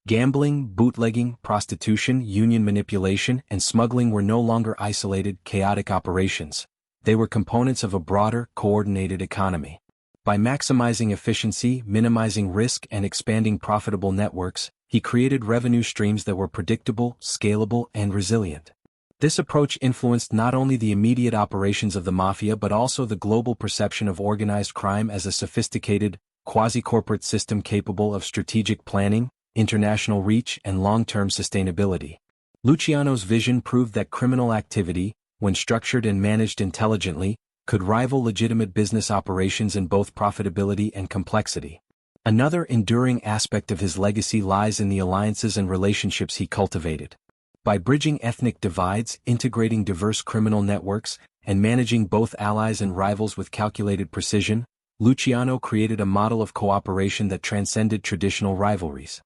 Speaker 1: Gambling, bootlegging, prostitution, union manipulation, and smuggling were no longer isolated, chaotic operations. They were components of a broader, coordinated economy. By maximizing efficiency, minimizing risk, and expanding profitable networks, he created revenue streams that were predictable, scalable, and resilient. This approach influenced not only the immediate operations of the Mafia but also the global perception of organized crime as a sophisticated, quasi-corporate system capable of strategic planning, international reach, and long-term sustainability. Luciano's vision proved that criminal activity, when structured and managed intelligently, could rival legitimate business operations in both profitability and complexity. Another enduring aspect of his legacy lies in the alliances and relationships he cultivated. By bridging ethnic divides, integrating diverse criminal networks, and managing both allies and rivals with calculated precision, Luciano created a model of cooperation that transcended traditional rivalries.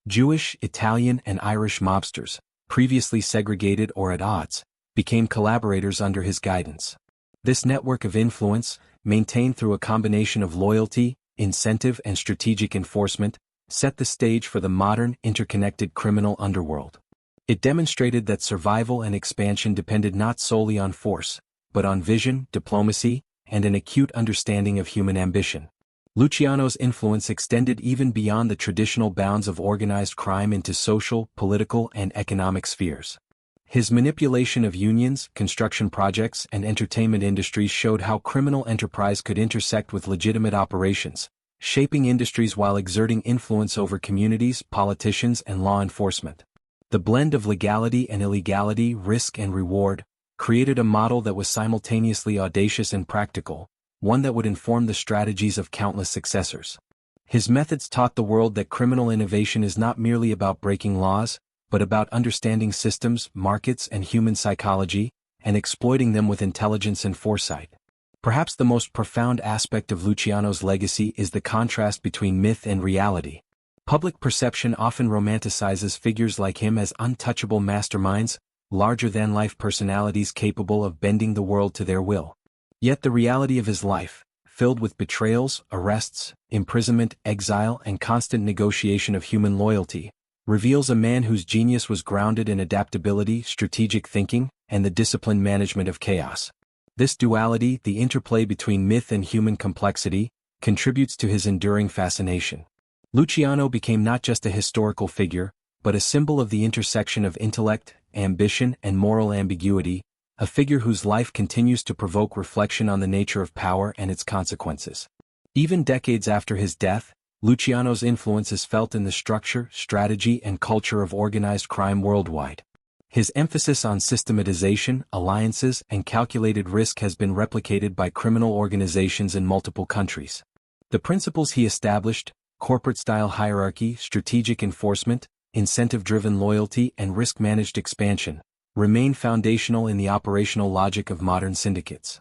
Speaker 1: Jewish, Italian, and Irish mobsters, previously segregated or at odds, became collaborators under his guidance. This network of influence, maintained through a combination of loyalty, incentive, and strategic enforcement, set the stage for the modern, interconnected criminal underworld. It demonstrated that survival and expansion depended not solely on force, but on vision, diplomacy, and an acute understanding of human ambition. Luciano's influence extended even beyond the traditional bounds of organized crime into social, political, and economic spheres. His manipulation of unions, construction projects, and entertainment industries showed how criminal enterprise could intersect with legitimate operations, shaping industries while exerting influence over communities, politicians, and law enforcement. The blend of legality and illegality, risk and reward, created a model that was simultaneously audacious and practical, one that would inform the strategies of countless successors. His methods taught the world that criminal innovation is not merely about breaking laws, but about understanding systems, markets, and human psychology, and exploiting them with intelligence and foresight. Perhaps the most profound aspect of Luciano's legacy is the contrast between myth and reality. Public perception often romanticizes figures like him as untouchable masterminds, larger-than-life personalities capable of bending the world to their will. Yet the reality of his life, filled with betrayals, arrests, imprisonment, exile, and constant negotiation of human loyalty, reveals a man whose genius was grounded in adaptability, strategic thinking, and the disciplined management of chaos. This duality, the interplay between myth and human complexity, contributes to his enduring fascination. Luciano became not just a historical figure, but a symbol of the intersection of intellect, ambition, and moral ambiguity, a figure whose life continues to provoke reflection on the nature of power and its consequences. Even decades after his death, Luciano's influence is felt in the structure, strategy, and culture of organized crime worldwide. His emphasis on systematization, alliances, and calculated risk has been replicated by criminal organizations in multiple countries. The principles he established, corporate-style hierarchy, strategic enforcement, incentive-driven loyalty, and risk-managed expansion, remain foundational in the operational logic of modern syndicates.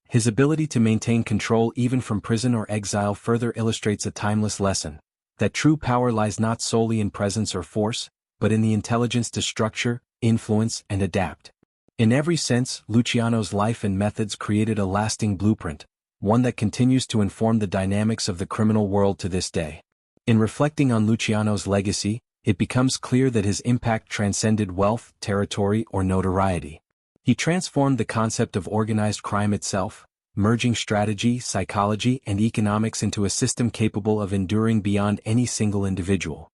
Speaker 1: His ability to maintain control even from prison or exile further illustrates a timeless lesson, that true power lies not solely in presence or force, but in the intelligence to structure, influence, and adapt. In every sense, Luciano's life and methods created a lasting blueprint, one that continues to inform the dynamics of the criminal world to this day. In reflecting on Luciano's legacy, it becomes clear that his impact transcended wealth, territory, or notoriety. He transformed the concept of organized crime itself, merging strategy, psychology, and economics into a system capable of enduring beyond any single individual.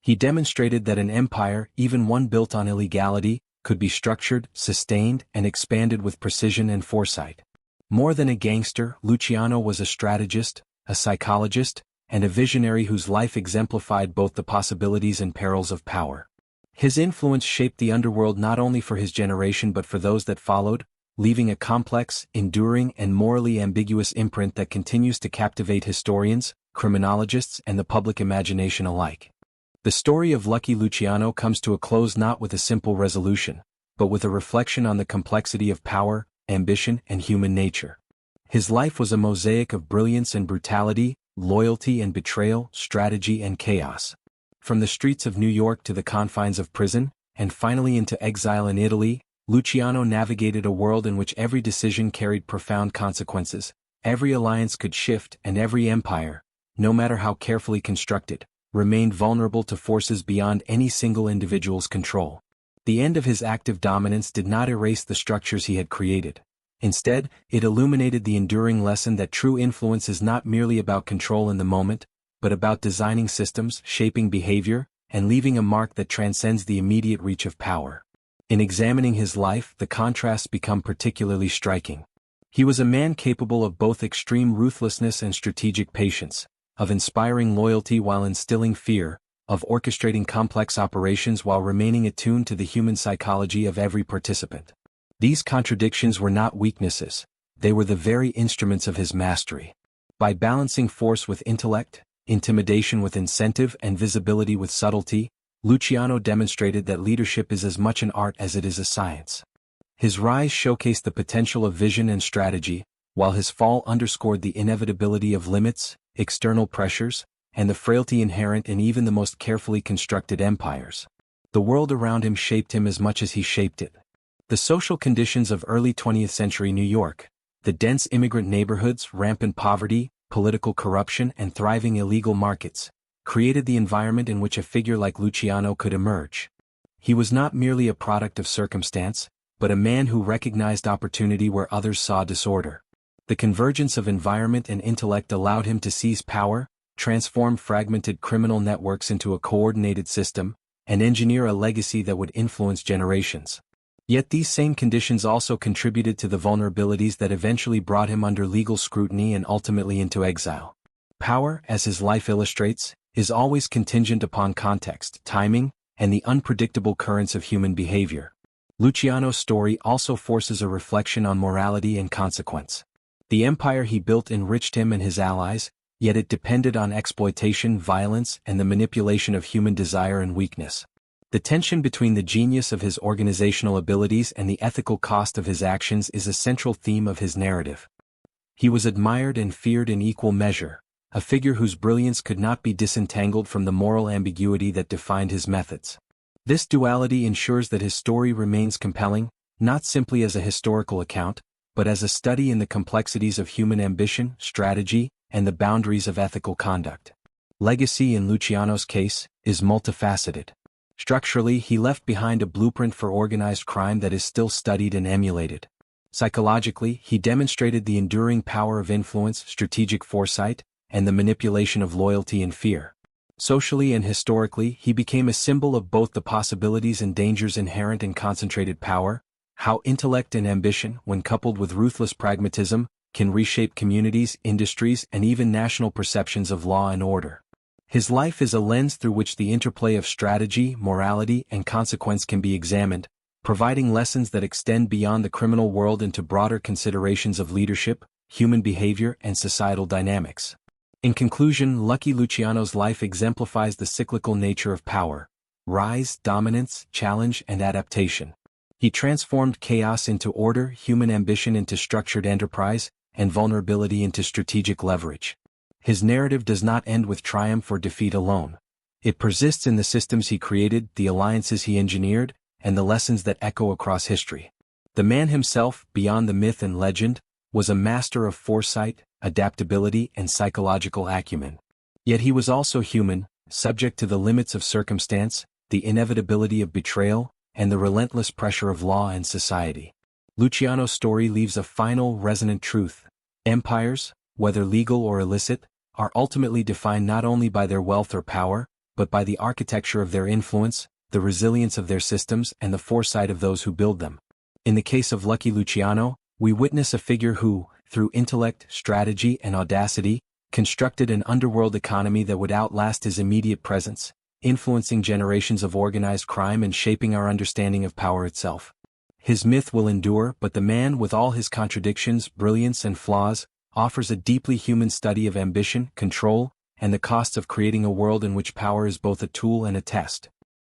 Speaker 1: He demonstrated that an empire, even one built on illegality, could be structured, sustained, and expanded with precision and foresight. More than a gangster, Luciano was a strategist, a psychologist, and a visionary whose life exemplified both the possibilities and perils of power. His influence shaped the underworld not only for his generation but for those that followed, leaving a complex, enduring, and morally ambiguous imprint that continues to captivate historians, criminologists, and the public imagination alike. The story of Lucky Luciano comes to a close not with a simple resolution, but with a reflection on the complexity of power, ambition, and human nature. His life was a mosaic of brilliance and brutality, loyalty and betrayal, strategy and chaos. From the streets of New York to the confines of prison, and finally into exile in Italy, Luciano navigated a world in which every decision carried profound consequences, every alliance could shift, and every empire, no matter how carefully constructed, remained vulnerable to forces beyond any single individual's control. The end of his active dominance did not erase the structures he had created. Instead, it illuminated the enduring lesson that true influence is not merely about control in the moment, but about designing systems, shaping behavior, and leaving a mark that transcends the immediate reach of power. In examining his life, the contrasts become particularly striking. He was a man capable of both extreme ruthlessness and strategic patience, of inspiring loyalty while instilling fear, of orchestrating complex operations while remaining attuned to the human psychology of every participant. These contradictions were not weaknesses, they were the very instruments of his mastery. By balancing force with intellect, intimidation with incentive, and visibility with subtlety, Luciano demonstrated that leadership is as much an art as it is a science. His rise showcased the potential of vision and strategy, while his fall underscored the inevitability of limits, external pressures, and the frailty inherent in even the most carefully constructed empires. The world around him shaped him as much as he shaped it. The social conditions of early 20th century New York, the dense immigrant neighborhoods, rampant poverty, political corruption, and thriving illegal markets, created the environment in which a figure like Luciano could emerge. He was not merely a product of circumstance, but a man who recognized opportunity where others saw disorder. The convergence of environment and intellect allowed him to seize power, transform fragmented criminal networks into a coordinated system, and engineer a legacy that would influence generations. Yet these same conditions also contributed to the vulnerabilities that eventually brought him under legal scrutiny and ultimately into exile. Power, as his life illustrates, is always contingent upon context, timing, and the unpredictable currents of human behavior. Luciano's story also forces a reflection on morality and consequence. The empire he built enriched him and his allies, yet it depended on exploitation, violence, and the manipulation of human desire and weakness. The tension between the genius of his organizational abilities and the ethical cost of his actions is a central theme of his narrative. He was admired and feared in equal measure, a figure whose brilliance could not be disentangled from the moral ambiguity that defined his methods. This duality ensures that his story remains compelling, not simply as a historical account, but as a study in the complexities of human ambition, strategy, and the boundaries of ethical conduct. Legacy in Luciano's case is multifaceted. Structurally, he left behind a blueprint for organized crime that is still studied and emulated. Psychologically, he demonstrated the enduring power of influence, strategic foresight, and the manipulation of loyalty and fear. Socially and historically, he became a symbol of both the possibilities and dangers inherent in concentrated power, how intellect and ambition, when coupled with ruthless pragmatism, can reshape communities, industries, and even national perceptions of law and order. His life is a lens through which the interplay of strategy, morality, and consequence can be examined, providing lessons that extend beyond the criminal world into broader considerations of leadership, human behavior, and societal dynamics. In conclusion, Lucky Luciano's life exemplifies the cyclical nature of power: rise, dominance, challenge, and adaptation. He transformed chaos into order, human ambition into structured enterprise, and vulnerability into strategic leverage. His narrative does not end with triumph or defeat alone. It persists in the systems he created, the alliances he engineered, and the lessons that echo across history. The man himself, beyond the myth and legend, was a master of foresight, adaptability, and psychological acumen. Yet he was also human, subject to the limits of circumstance, the inevitability of betrayal, and the relentless pressure of law and society. Luciano's story leaves a final, resonant truth: empires, whether legal or illicit, are ultimately defined not only by their wealth or power, but by the architecture of their influence, the resilience of their systems, and the foresight of those who build them. In the case of Lucky Luciano, we witness a figure who, through intellect, strategy, and audacity, constructed an underworld economy that would outlast his immediate presence, influencing generations of organized crime and shaping our understanding of power itself. His myth will endure, but the man, with all his contradictions, brilliance, and flaws, offers a deeply human study of ambition, control, and the costs of creating a world in which power is both a tool and a test.